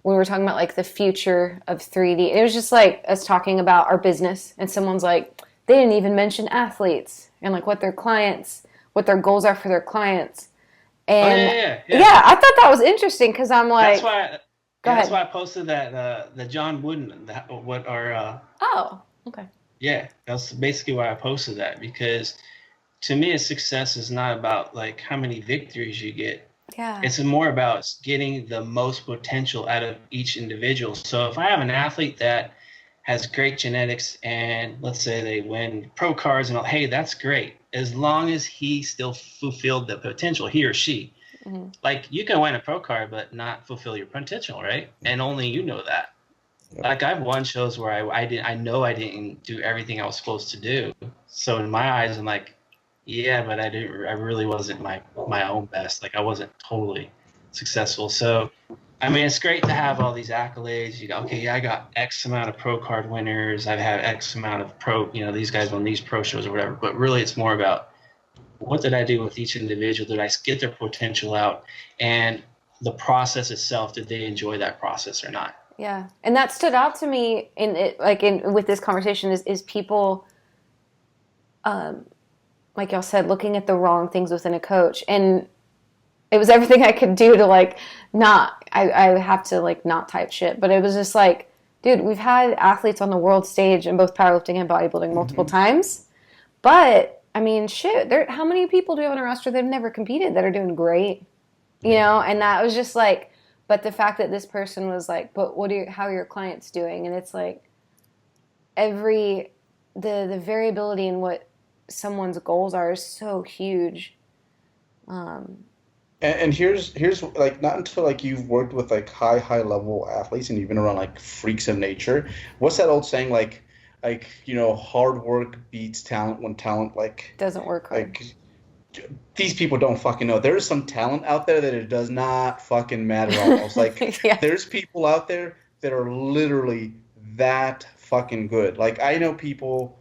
when we were talking about like the future of 3D. It was just like us talking about our business, and someone's like, they didn't even mention athletes and like what their goals are for their clients. And yeah, I thought that was interesting because I'm like, that's why I posted that the John Wooden oh, okay. Yeah, that's basically why I posted that, because to me, a success is not about like how many victories you get. Yeah. It's more about getting the most potential out of each individual. So if I have an athlete that has great genetics and let's say they win pro cards and all, hey, that's great. As long as he still fulfilled the potential, he or she. Like you can win a pro card but not fulfill your potential, right? And only you know that. Like I've won shows where I know I didn't do everything I was supposed to do. So in my eyes, I'm like, yeah, but I really wasn't my own best. Like I wasn't totally successful. So I mean, it's great to have all these accolades. You go, okay, yeah, I got X amount of pro card winners. I've had X amount of these guys won these pro shows or whatever. But really, it's more about what did I do with each individual? Did I get their potential out? And the process itself, did they enjoy that process or not? Yeah, and that stood out to me with this conversation is people, like y'all said, looking at the wrong things within a coach. And it was everything I could do to like I have to like not type shit, but it was just like, dude, we've had athletes on the world stage in both powerlifting and bodybuilding multiple times, but I mean, shit, how many people do we have on a roster that have never competed that are doing great, and that was just like, but the fact that this person was like, but how are your clients doing? And it's like the variability in what someone's goals are is so huge. And here's like, not until like you've worked with like high level athletes and you've been around like freaks of nature. What's that old saying, like hard work beats talent when talent like doesn't work hard. Like these people don't fucking know. There is some talent out there that it does not fucking matter almost. Like, Yeah. there's people out there that are literally that fucking good. Like, I know people,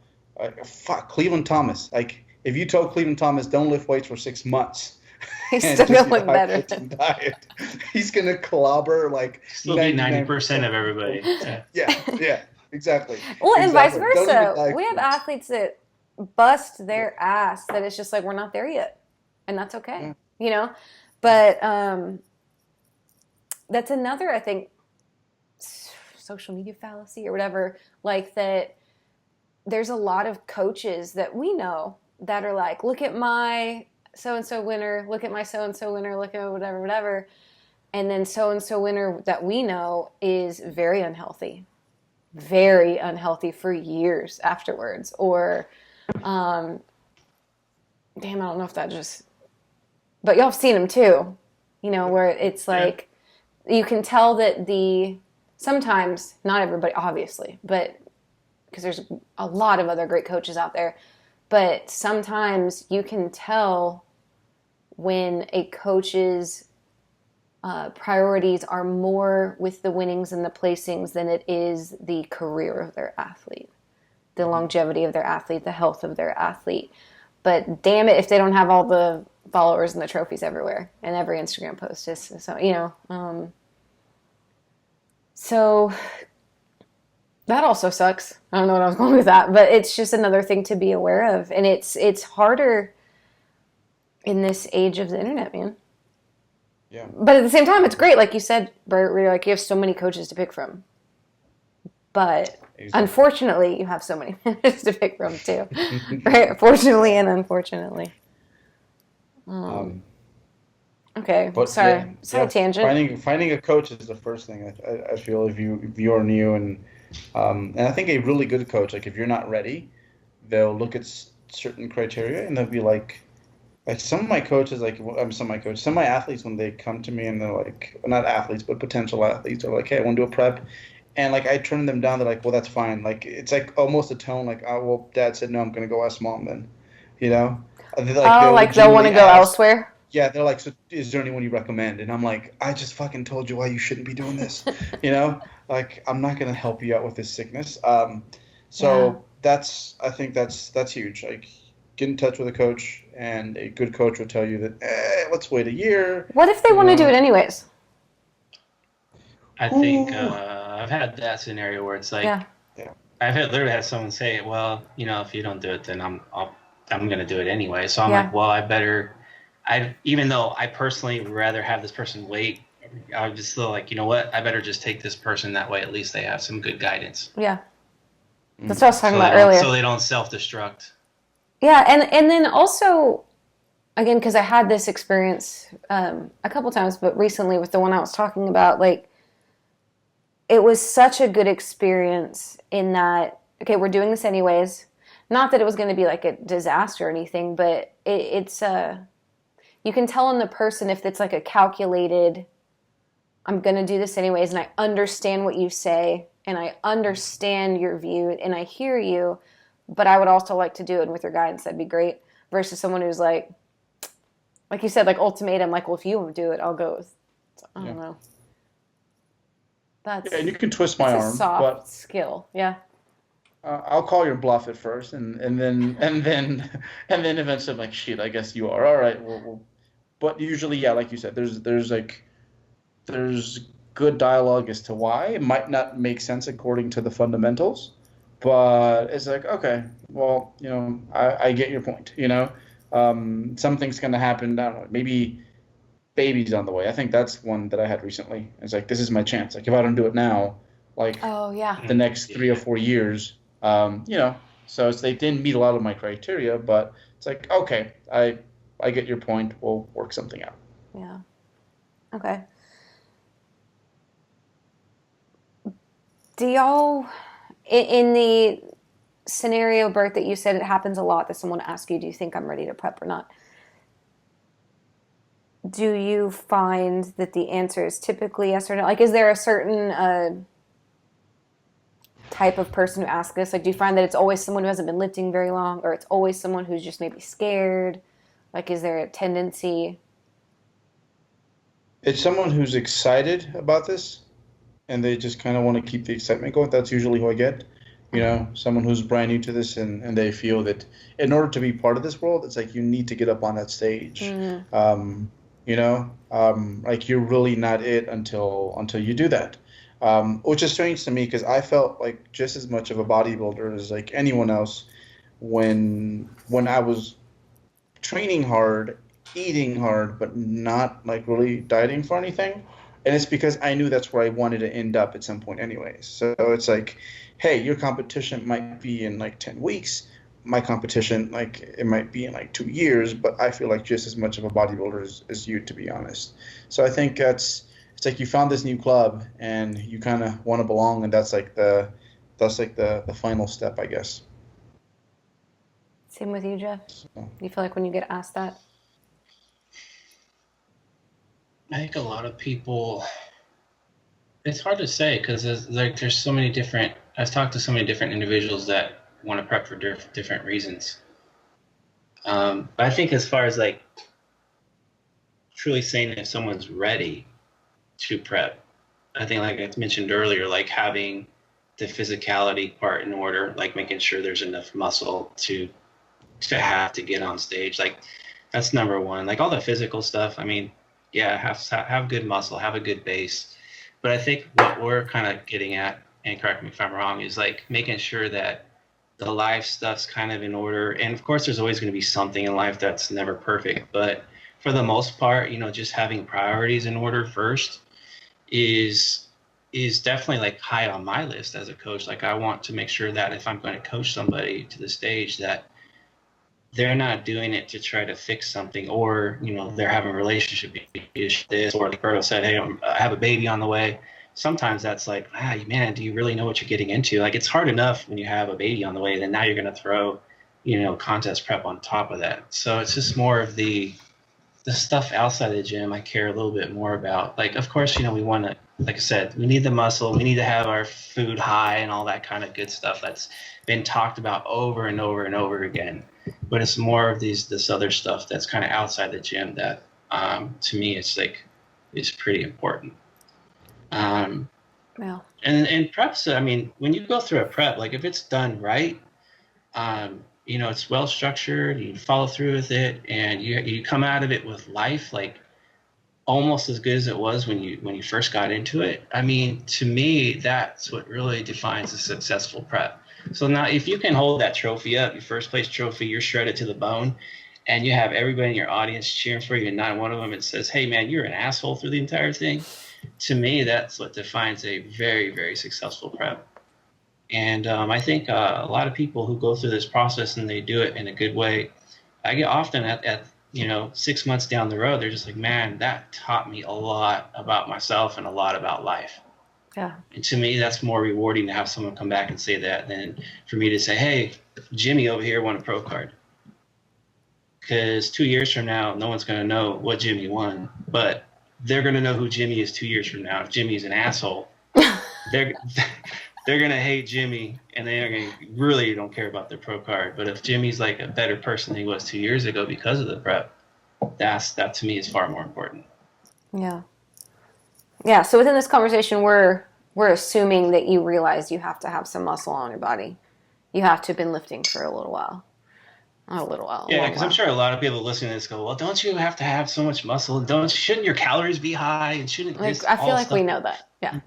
Cleveland Thomas. Like, if you told Cleveland Thomas, don't lift weights for 6 months He's and still just gonna eat a look high better. protein diet, he's going to clobber like Still be 90% 99% of everybody. Yeah. Yeah, exactly. Well, and vice Exactly. Don't even versa. We have diagnose. athletes that bust their ass that it's just like, we're not there yet. And that's okay. But that's another, I think, social media fallacy or whatever, like that there's a lot of coaches that we know that are like, look at my so-and-so winner, look at my so-and-so winner, look at whatever. And then so-and-so winner that we know is very unhealthy for years afterwards. Or, damn, I don't know if that just, but y'all have seen them too, where it's like, you can tell that sometimes, not everybody, obviously, but because there's a lot of other great coaches out there, but sometimes you can tell when a coach's priorities are more with the winnings and the placings than it is the career of their athlete, the longevity of their athlete, the health of their athlete. But damn it if they don't have all the followers and the trophies everywhere and every Instagram post is so. So that also sucks. I don't know what I was going with that, but it's just another thing to be aware of. And it's harder in this age of the internet, man. Yeah. But at the same time, it's great. Like you said, Bert, where you're like, you have so many coaches to pick from. But unfortunately, you have so many coaches to pick from too. Right? Fortunately and unfortunately. Okay, but sorry tangent. Finding a coach is the first thing I feel if you're new and I think a really good coach, like if you're not ready, they'll look at certain criteria and they'll be like some of my athletes when they come to me and they're like, not athletes but potential athletes are like, hey, I want to do a prep, and like I turn them down. They're like, well, that's fine. Like it's like almost a tone like, oh well, Dad said no, I'm gonna go ask Mom then, They'll want to go elsewhere. Yeah, they're like, so is there anyone you recommend? And I'm like, I just fucking told you why you shouldn't be doing this. Like I'm not gonna help you out with this sickness. I think that's huge. Like get in touch with a coach, and a good coach will tell you that, let's wait a year. What if they want to do it anyways? I think I've had that scenario where it's like, I've literally had someone say, well, if you don't do it, then I'm gonna do it anyway. So I'm like, well, even though I personally would rather have this person wait, I would just feel like, you know what, I better just take this person, that way at least they have some good guidance. Yeah. That's what I was talking about earlier. So they don't self-destruct. Yeah, and then also, again, because I had this experience a couple times, but recently with the one I was talking about, like, it was such a good experience in that, okay, we're doing this anyways. Not that it was going to be like a disaster or anything, but it's you can tell in the person if it's like a calculated, I'm going to do this anyways, and I understand what you say, and I understand your view, and I hear you, but I would also like to do it, and with your guidance, that'd be great, versus someone who's like you said, like ultimatum, like, well, if you won't do it, I'll go. I don't know. And you can twist my arm, soft skill, yeah. I'll call your bluff at first, and then eventually I'm like, shit, I guess you are all right. But usually, yeah, like you said, there's good dialogue as to why it might not make sense according to the fundamentals, but it's like, okay, well, I get your point. Something's gonna happen. I don't know, maybe baby's on the way. I think that's one that I had recently. It's like, this is my chance. Like if I don't do it now, like the next 3 or 4 years. So they didn't meet a lot of my criteria, but it's like, okay, I get your point. We'll work something out. Yeah. Okay. Do y'all, in the scenario, Bert, that you said it happens a lot that someone asks you, do you think I'm ready to prep or not? Do you find that the answer is typically yes or no? Like, is there a certain type of person who asks this? Like, do you find that it's always someone who hasn't been lifting very long, or it's always someone who's just maybe scared? Like, is there a tendency? It's someone who's excited about this and they just kind of want to keep the excitement going. That's usually who I get. Someone who's brand new to this and they feel that in order to be part of this world, it's like you need to get up on that stage. Like you're really not it until you do that. Which is strange to me because I felt like just as much of a bodybuilder as like anyone else when I was training hard, eating hard, but not like really dieting for anything. And it's because I knew that's where I wanted to end up at some point anyways. So it's like, hey, your competition might be in like 10 weeks. My competition, like it might be in like 2 years, but I feel like just as much of a bodybuilder as you, to be honest. So I think it's like you found this new club and you kind of want to belong, and that's like the final step, I guess. Same with you, Jeff. You feel like when you get asked that? I think a lot of people, it's hard to say because there's so many different, I've talked to so many different individuals that want to prep for different reasons. But I think as far as like truly saying if someone's ready to prep, I think like I mentioned earlier, like having the physicality part in order, like making sure there's enough muscle to have to get on stage. Like that's number one. Like all the physical stuff, I mean, yeah, have good muscle, have a good base. But I think what we're kind of getting at, and correct me if I'm wrong, is like making sure that the life stuff's kind of in order. And of course, there's always going to be something in life that's never perfect. But for the most part, just having priorities in order first is definitely like high on my list as a coach. Like I want to make sure that if I'm going to coach somebody to the stage, that they're not doing it to try to fix something, or they're having a relationship issues, or like Alberto said, hey, I have a baby on the way. Sometimes that's like, man, do you really know what you're getting into? Like it's hard enough when you have a baby on the way, then now you're going to throw contest prep on top of that. So it's just more of the stuff outside the gym I care a little bit more about. Like of course we want to, like I said, we need the muscle, we need to have our food high and all that kind of good stuff that's been talked about over and over and over again. But it's more of this other stuff that's kind of outside the gym that to me it's pretty important. And preps, I mean, when you go through a prep, like if it's done right, it's well structured, you follow through with it, and you come out of it with life like almost as good as it was when you first got into it. I mean, to me, that's what really defines a successful prep. So now if you can hold that trophy up, your first place trophy, you're shredded to the bone, and you have everybody in your audience cheering for you, and not one of them it says, hey man, you're an asshole through the entire thing. To me, that's what defines a very, very successful prep. And I think a lot of people who go through this process and they do it in a good way, I get often at 6 months down the road, they're just like, man, that taught me a lot about myself and a lot about life. Yeah. And to me, that's more rewarding to have someone come back and say that than for me to say, hey, Jimmy over here won a pro card. Because 2 years from now, no one's going to know what Jimmy won, but they're going to know who Jimmy is 2 years from now. If Jimmy's an asshole, they're going to hate Jimmy, and they really don't care about their pro card. But if Jimmy's like a better person than he was 2 years ago because of the prep, that to me is far more important. Yeah. Yeah. So within this conversation, we're assuming that you realize you have to have some muscle on your body. You have to have been lifting for a little while. Not a little while. Yeah, because I'm sure a lot of people listening to this go, well, don't you have to have so much muscle? Shouldn't your calories be high? And shouldn't this I feel like we know that. Yeah.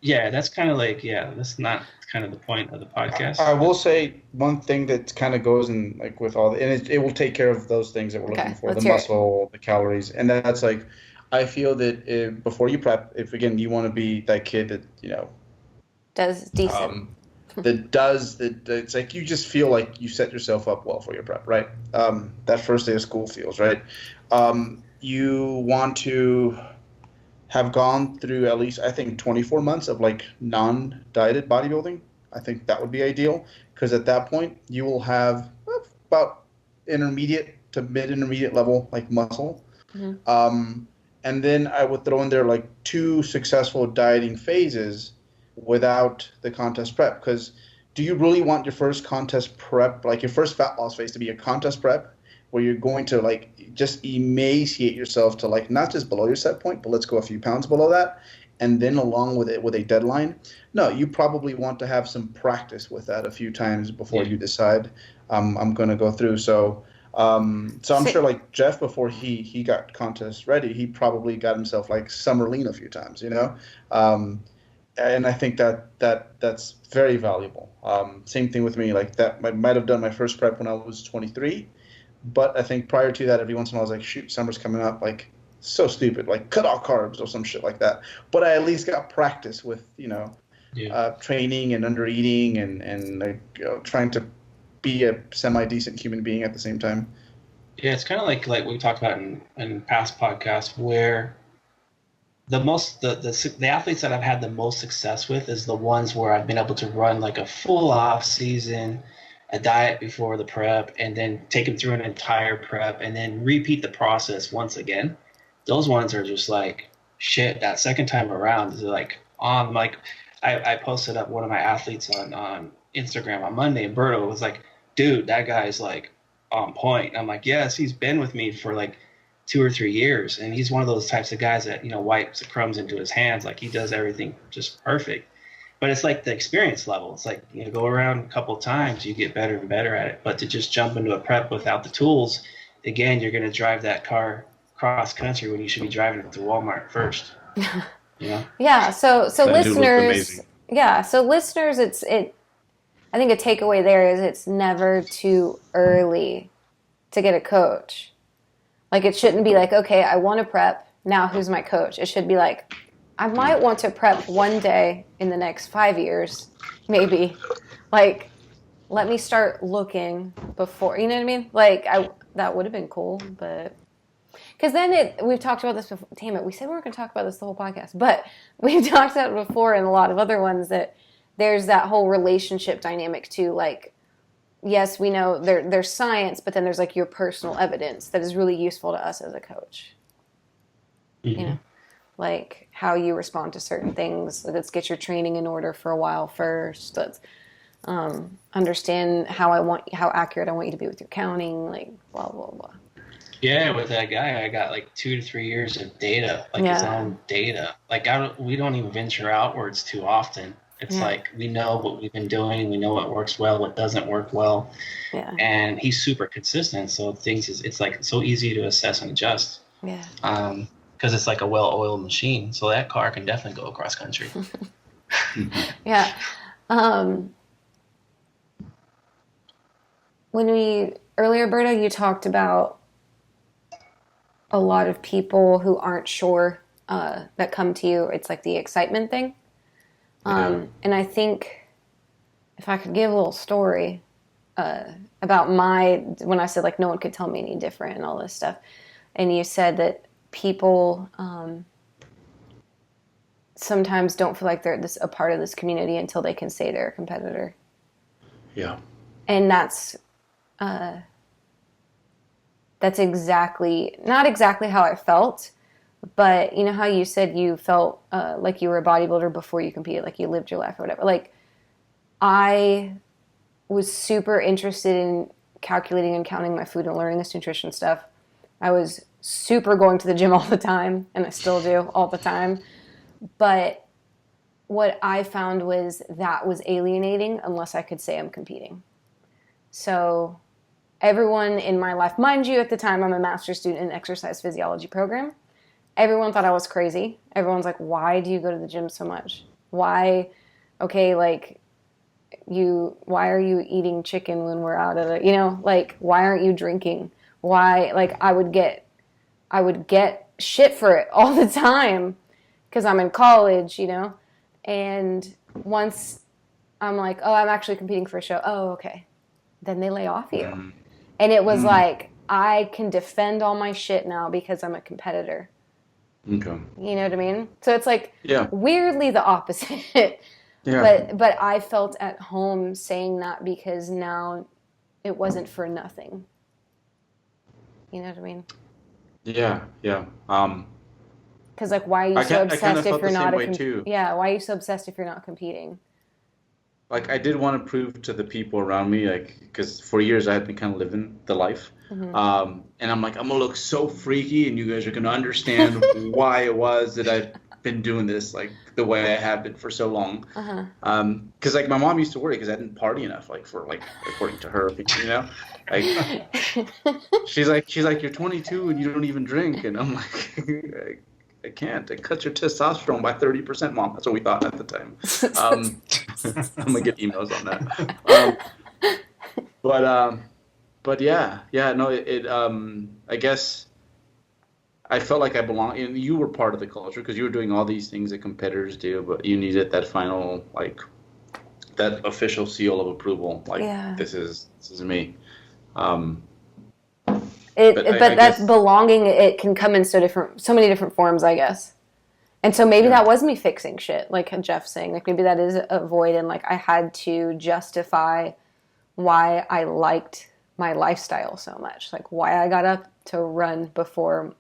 Yeah, that's kind of like, that's not kind of the point of the podcast. I will say one thing that kind of goes in like with all and it will take care of those things that we're looking for, the muscle, the calories. And that's like, I feel that before you prep, if again, you want to be that kid that, does decent. It's like you just feel like you set yourself up well for your prep, right? That first day of school feels, right? You want to have gone through at least, I think, 24 months of like non-dieted bodybuilding. I think that would be ideal because at that point you will have about intermediate to mid-intermediate level like muscle. Mm-hmm. And then I would throw in there like 2 successful dieting phases without the contest prep. Because do you really want your first contest prep, like your first fat loss phase, to be a contest prep where you're going to like just emaciate yourself to like not just below your set point, but let's go a few pounds below that, and then along with it with a deadline. No, you probably want to have some practice with that a few times before you decide I'm going to go through. So I'm sure like Jeff, before he got contest ready, he probably got himself like summer lean a few times, you know. And I think that's very valuable. Same thing with me. Like that, I might have done my first prep when I was 23, but I think prior to that, every once in a while I was like, shoot, summer's coming up. Like, so stupid. Like, cut all carbs or some shit like that. But I at least got practice with, you know, training and under eating and like, you know, trying to be a semi-decent human being at the same time. Yeah, it's kind of like we talked about in past podcasts, where the athletes that I've had the most success with is the ones where I've been able to run like a full off season, a diet before the prep, and then take them through an entire prep and then repeat the process once again. Those ones are just like, shit, that second time around is like on, like I posted up one of my athletes on Instagram on Monday, and Alberto was like, dude, that guy's like on point. I'm like, yes, he's been with me for like 2 or 3 years, and he's one of those types of guys that, you know, wipes the crumbs into his hands. Like, he does everything just perfect. But it's like the experience level. It's like, you know, go around a couple of times, you get better and better at it. But to just jump into a prep without the tools, again, you're going to drive that car cross country when you should be driving it to Walmart first. You know? Yeah. So listeners, I think a takeaway there is it's never too early to get a coach. Like, it shouldn't be like, okay, I want to prep. Now who's my coach? It should be like, I might want to prep one day in the next 5 years, maybe. Like, let me start looking before, you know what I mean? Like, that would have been cool, but because then we've talked about this before. Damn it, we said we were going to talk about this the whole podcast, but we've talked about it before in a lot of other ones that there's that whole relationship dynamic too. Like, yes, we know there's science, but then there's like your personal evidence that is really useful to us as a coach. Mm-hmm. You know, like how you respond to certain things. Let's get your training in order for a while first. Let's understand how accurate I want you to be with your counting. Like blah blah blah. Yeah, with that guy, I got like 2 to 3 years of data, like his own data. Like we don't even venture outwards too often. It's like we know what we've been doing. We know what works well, what doesn't work well. Yeah. And he's super consistent, so it's like so easy to assess and adjust. Yeah. Because it's like a well-oiled machine, so that car can definitely go across country. Yeah. Earlier, Berta, you talked about a lot of people who aren't sure that come to you. It's like the excitement thing. And I think if I could give a little story about when I said like no one could tell me any different and all this stuff, and you said that people sometimes don't feel like they're a part of this community until they can say they're a competitor. Yeah. And that's not exactly how I felt. But you know how you said you felt like you were a bodybuilder before you competed, like you lived your life or whatever. Like, I was super interested in calculating and counting my food and learning this nutrition stuff. I was super going to the gym all the time, and I still do all the time. But what I found was that was alienating unless I could say I'm competing. So everyone in my life, mind you, at the time I'm a master's student in exercise physiology program. Everyone thought I was crazy. Everyone's like, why do you go to the gym so much? Why? Okay, like, why are you eating chicken when we're out at like, why aren't you drinking? Why? Like, I would get shit for it all the time because I'm in college, you know? And once I'm like, oh, I'm actually competing for a show. Oh, okay. Then they lay off you. And it was like, I can defend all my shit now because I'm a competitor. Okay. You know what I mean? So it's like weirdly the opposite. But I felt at home saying that because now it wasn't for nothing. You know what I mean? Yeah. Because like, why are you so obsessed if you're not why are you so obsessed if you're not competing? like I did want to prove to the people around me, like, because for years I had been kind of living the life. And I'm like, I'm gonna look so freaky, and you guys are gonna understand why it was that I've been doing this like the way I have been for so long. Because like my mom used to worry because I didn't party enough, like for like according to her, you know, like she's like you're 22 and you don't even drink, and I'm like. I can't. It cuts your testosterone by 30%, Mom. That's what we thought at the time. I'm gonna get emails on that. But yeah, no. I guess I felt like I belong. And you were part of the culture because you were doing all these things that competitors do, but you needed that final, like, that official seal of approval. Like, this is me. But that's belonging. It can come in so many different forms, I guess. And so maybe that was me fixing shit, like Jeff's saying. Like maybe that is a void, and like I had to justify why I liked my lifestyle so much, like why I got up to run before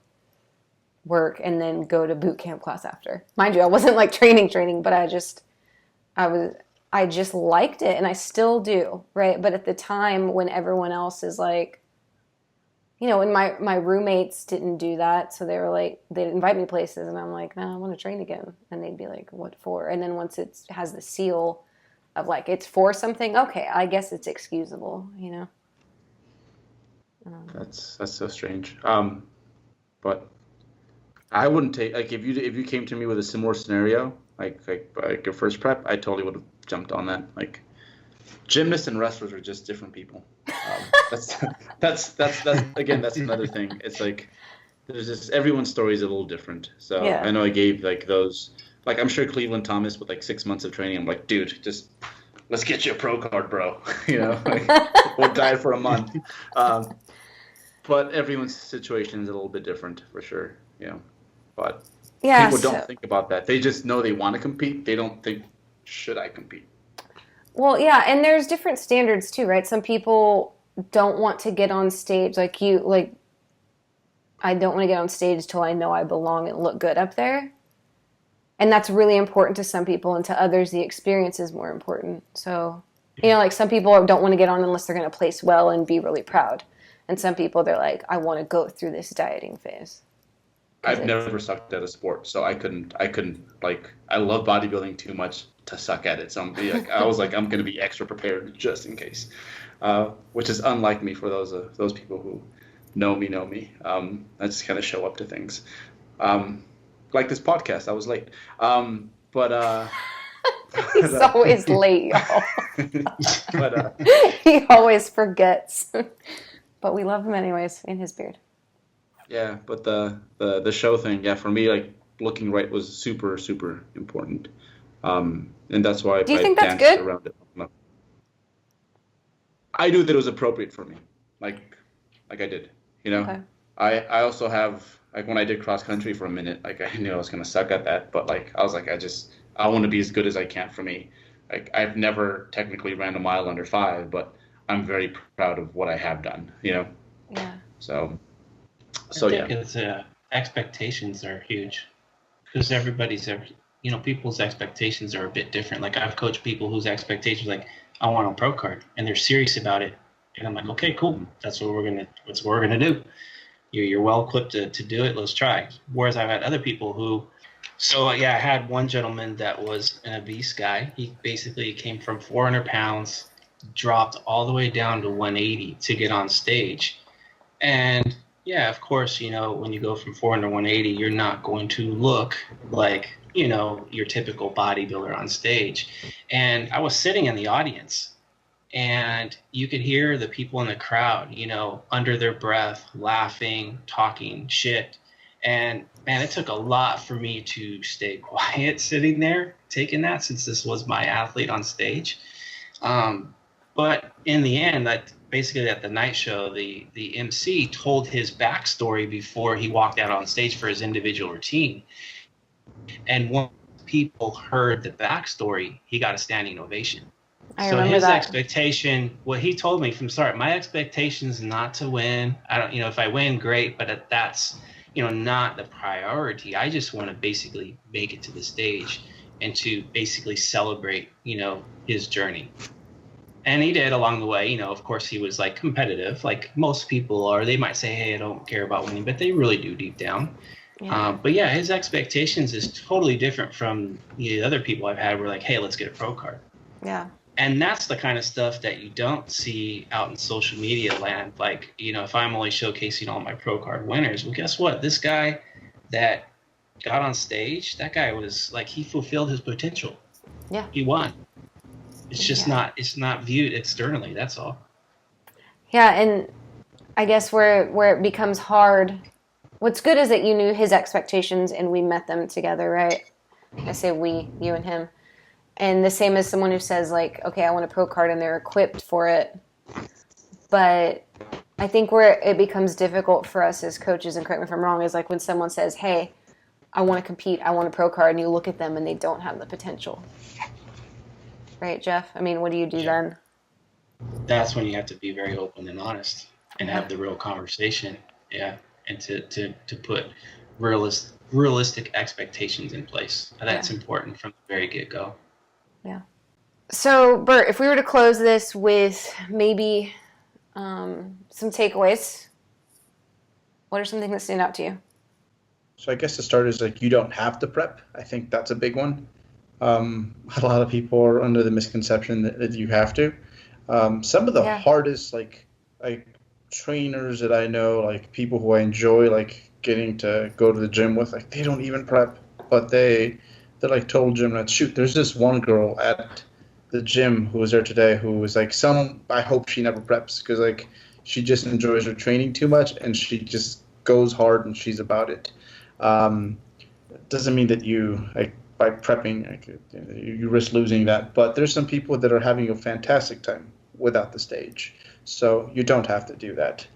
work and then go to boot camp class after. Mind you, I wasn't like training, but I just liked it, and I still do, right? But at the time when everyone else is like, you know, and my roommates didn't do that, so they were like, they'd invite me places, and I'm like, no, I want to train again. And they'd be like, what for? And then once it has the seal of like, it's for something, okay, I guess it's excusable, you know? That's so strange. But I wouldn't take, like, if you came to me with a similar scenario, like your first prep, I totally would have jumped on that. Like, gymnasts and wrestlers are just different people. That's again, that's another thing. It's like there's just everyone's story is a little different. So I know I gave like those, like I'm sure Cleveland Thomas with like 6 months of training. I'm like, dude, just let's get you a pro card, bro. You know, like, we'll diet for a month. But everyone's situation is a little bit different for sure. You know, but people don't think about that. They just know they want to compete. They don't think, should I compete? Well, yeah, and there's different standards too, right? Some people don't want to get on stage like you, like, I don't want to get on stage till I know I belong and look good up there. And that's really important to some people, and to others, the experience is more important. So, you know, like some people don't want to get on unless they're going to place well and be really proud. And some people, they're like, I want to go through this dieting phase. I've never sucked at a sport, so I couldn't like, I love bodybuilding too much to suck at it. So I was like, I'm going to be extra prepared just in case, which is unlike me for those people who know me. I just kind of show up to things. Like this podcast, I was late. But he's always late, y'all. But he always forgets. But we love him anyways, in his beard. Yeah, but the show thing, yeah, for me, like looking right was super, super important. And that's why Do you think that's good? Around it. I knew that it was appropriate for me. Like I did, you know. Okay. I also have, like, when I did cross country for a minute, like I knew I was gonna suck at that, but like I was like, I want to be as good as I can for me. Like I've never technically ran a mile under 5, but I'm very proud of what I have done, you know. Yeah. So I think it's expectations are huge, because people's expectations are a bit different. Like I've coached people whose expectations, like, I want a pro card, and they're serious about it, and I'm like, okay, cool, that's what we're gonna do. You're well equipped to do it. Let's try. Whereas I've had other people who, I had one gentleman that was an obese guy. He basically came from 400 pounds, dropped all the way down to 180 to get on stage, and yeah, of course, you know, when you go from 400 to 180, you're not going to look like, you know, your typical bodybuilder on stage. And I was sitting in the audience, and you could hear the people in the crowd, you know, under their breath, laughing, talking shit. And man, it took a lot for me to stay quiet sitting there taking that, since this was my athlete on stage. But in the end, basically at the night show, the MC told his backstory before he walked out on stage for his individual routine. And when people heard the backstory, he got a standing ovation. So his expectation, what he told me from start, my expectation is not to win. I don't, you know, if I win, great, but that's, you know, not the priority. I just want to basically make it to the stage. and to basically celebrate, his journey. And he did along the way. Of course, he was like competitive, like most people are. They might say, "Hey, I don't care about winning," but they really do deep down. Yeah. But yeah, his expectations is totally different from the other people I've had. Were like, "Hey, let's get a pro card." Yeah. And that's the kind of stuff that you don't see out in social media land. Like, if I'm only showcasing all my pro card winners, well, guess what? This guy that got on stage, that guy was like, he fulfilled his potential. Yeah. He won. It's just it's not viewed externally. That's all. Yeah. And I guess where it becomes hard, what's good is that you knew his expectations and we met them together, right? I say we, you and him. And the same as someone who says, like, okay, I want a pro card and they're equipped for it. But I think where it becomes difficult for us as coaches, and correct me if I'm wrong, is like when someone says, hey, I want to compete, I want a pro card, and you look at them and they don't have the potential. Right, Jeff? I mean, what do you do then? That's when you have to be very open and honest and have the real conversation. Yeah. And to put realistic expectations in place. That's important from the very get-go. Yeah. So, Bert, if we were to close this with maybe some takeaways, what are some things that stand out to you? So I guess the start is like you don't have to prep. I think that's a big one. A lot of people are under the misconception that you have to. Some of the hardest like trainers that I know, like people who I enjoy like getting to go to the gym with, like they don't even prep, but they're like total gym rats. Shoot, there's this one girl at the gym who was there today who was like, I hope she never preps because like she just enjoys her training too much and she just goes hard and she's about it. Doesn't mean that you like by prepping like, you risk losing that, but there's some people that are having a fantastic time without the stage, so you don't have to do that.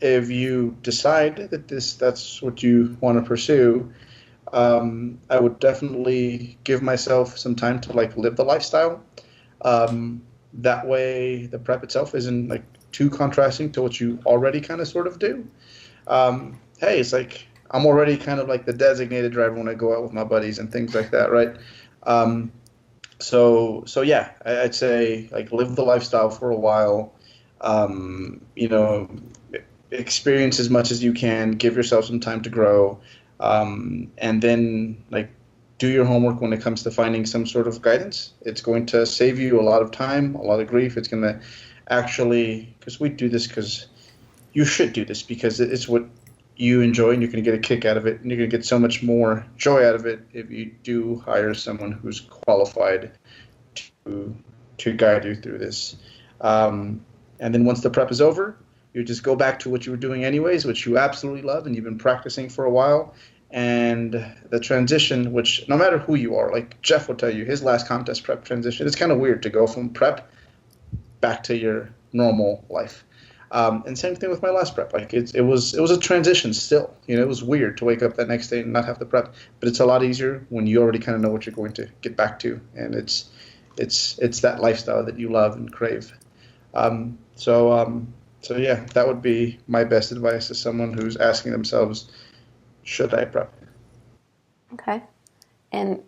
If you decide that that's what you want to pursue, I would definitely give myself some time to like live the lifestyle. That way the prep itself isn't like too contrasting to what you already kind of sort of do. Hey, it's like I'm already kind of like the designated driver when I go out with my buddies and things like that, right? So yeah, I'd say like live the lifestyle for a while. Experience as much as you can. Give yourself some time to grow. And then like do your homework when it comes to finding some sort of guidance. It's going to save you a lot of time, a lot of grief. It's going to actually, because we do this because you should do this because it's what you enjoy and you're going to get a kick out of it and you're going to get so much more joy out of it if you do hire someone who's qualified to guide you through this. And then once the prep is over, you just go back to what you were doing anyways, which you absolutely love and you've been practicing for a while. And the transition, which no matter who you are, like Jeff will tell you, his last contest prep transition, it's kind of weird to go from prep back to your normal life. And same thing with my last prep. Like it was a transition still. It was weird to wake up that next day and not have the prep, but it's a lot easier when you already kind of know what you're going to get back to, and it's that lifestyle that you love and crave. So yeah, that would be my best advice to someone who's asking themselves, should I prep? Okay. And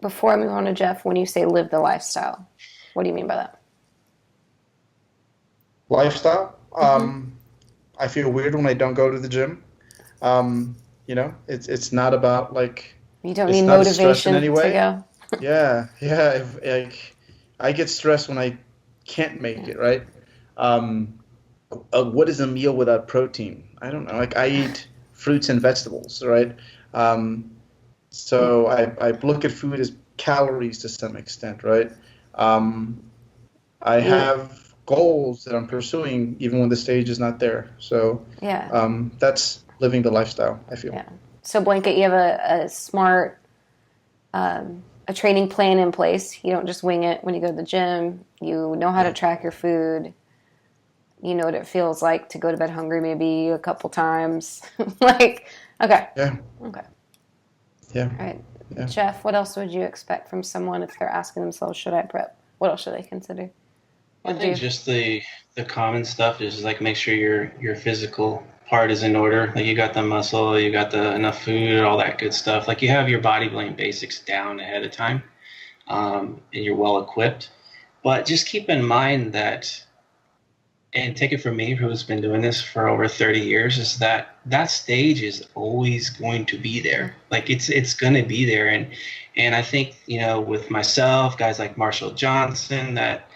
before I move on to Jeff, when you say live the lifestyle, what do you mean by that? Lifestyle. I feel weird when I don't go to the gym. It's not about like you don't need motivation to go. yeah. If I get stressed when I can't make it, right? What is a meal without protein? I don't know. Like I eat fruits and vegetables, right? So I look at food as calories to some extent, right? I have goals that I'm pursuing even when the stage is not there. So that's living the lifestyle, I feel. Yeah. So Blanket, you have a smart a training plan in place. You don't just wing it when you go to the gym. You know how to track your food. You know what it feels like to go to bed hungry maybe a couple times. Okay. Yeah. Okay. Yeah. All right. Yeah. Jeff, what else would you expect from someone if they're asking themselves, should I prep? What else should they consider? I think just the common stuff is like make sure your physical part is in order. Like you got the muscle, you got the enough food, all that good stuff. Like you have your bodybuilding basics down ahead of time, and you're well equipped. But just keep in mind that, and take it from me, who's been doing this for over 30 years, is that stage is always going to be there. Like it's going to be there. And I think, with myself, guys like Marshall Johnson, that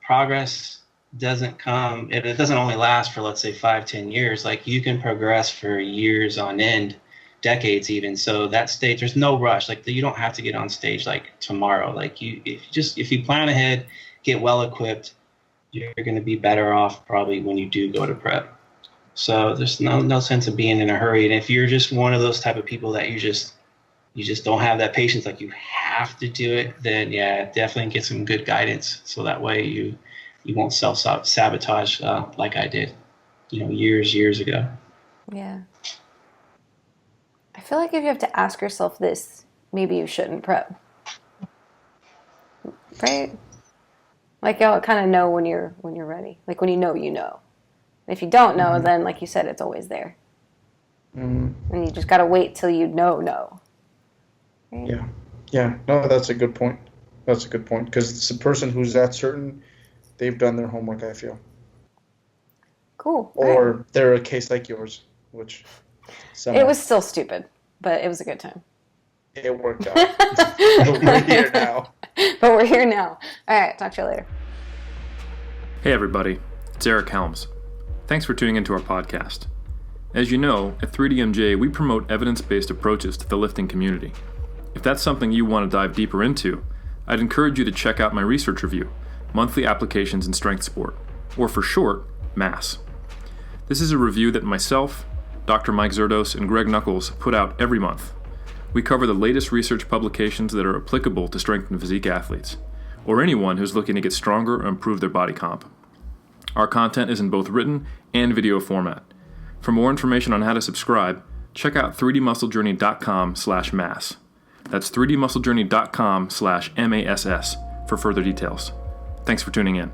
progress doesn't come, it doesn't only last for, let's say, 5-10 years. Like you can progress for years on end, decades even. So that stage, there's no rush. Like you don't have to get on stage like tomorrow. Like if you plan ahead, get well equipped, you're going to be better off probably when you do go to prep. So there's no sense of being in a hurry. And if you're just one of those type of people that you just don't have that patience, like you have to do it, then yeah, definitely get some good guidance. So that way you won't self-sabotage like I did, years ago. Yeah. I feel like if you have to ask yourself this, maybe you shouldn't prep. Right? Like you'll kind of know when you're ready. Like when you know. If you don't know, then like you said, it's always there. Mm-hmm. And you just got to wait till you know. Right? Yeah. No, that's a good point. Because it's a person who's that certain, they've done their homework, I feel. Cool. Or right. They're a case like yours, which somehow... It was still stupid, but it was a good time. It worked out. But we're here now. All right, talk to you later. Hey everybody, it's Eric Helms. Thanks for tuning into our podcast. As you know, at 3DMJ we promote evidence-based approaches to the lifting community. If that's something you want to dive deeper into, I'd encourage you to check out my research review, Monthly Applications in Strength Sport, or for short, MASS. This is a review that myself, Dr. Mike Zerdos, and Greg Knuckles put out every month. We cover the latest research publications that are applicable to strength and physique athletes, or anyone who's looking to get stronger or improve their body comp. Our content is in both written and video format. For more information on how to subscribe, check out 3dmusclejourney.com/mass. That's 3dmusclejourney.com/MASS for further details. Thanks for tuning in.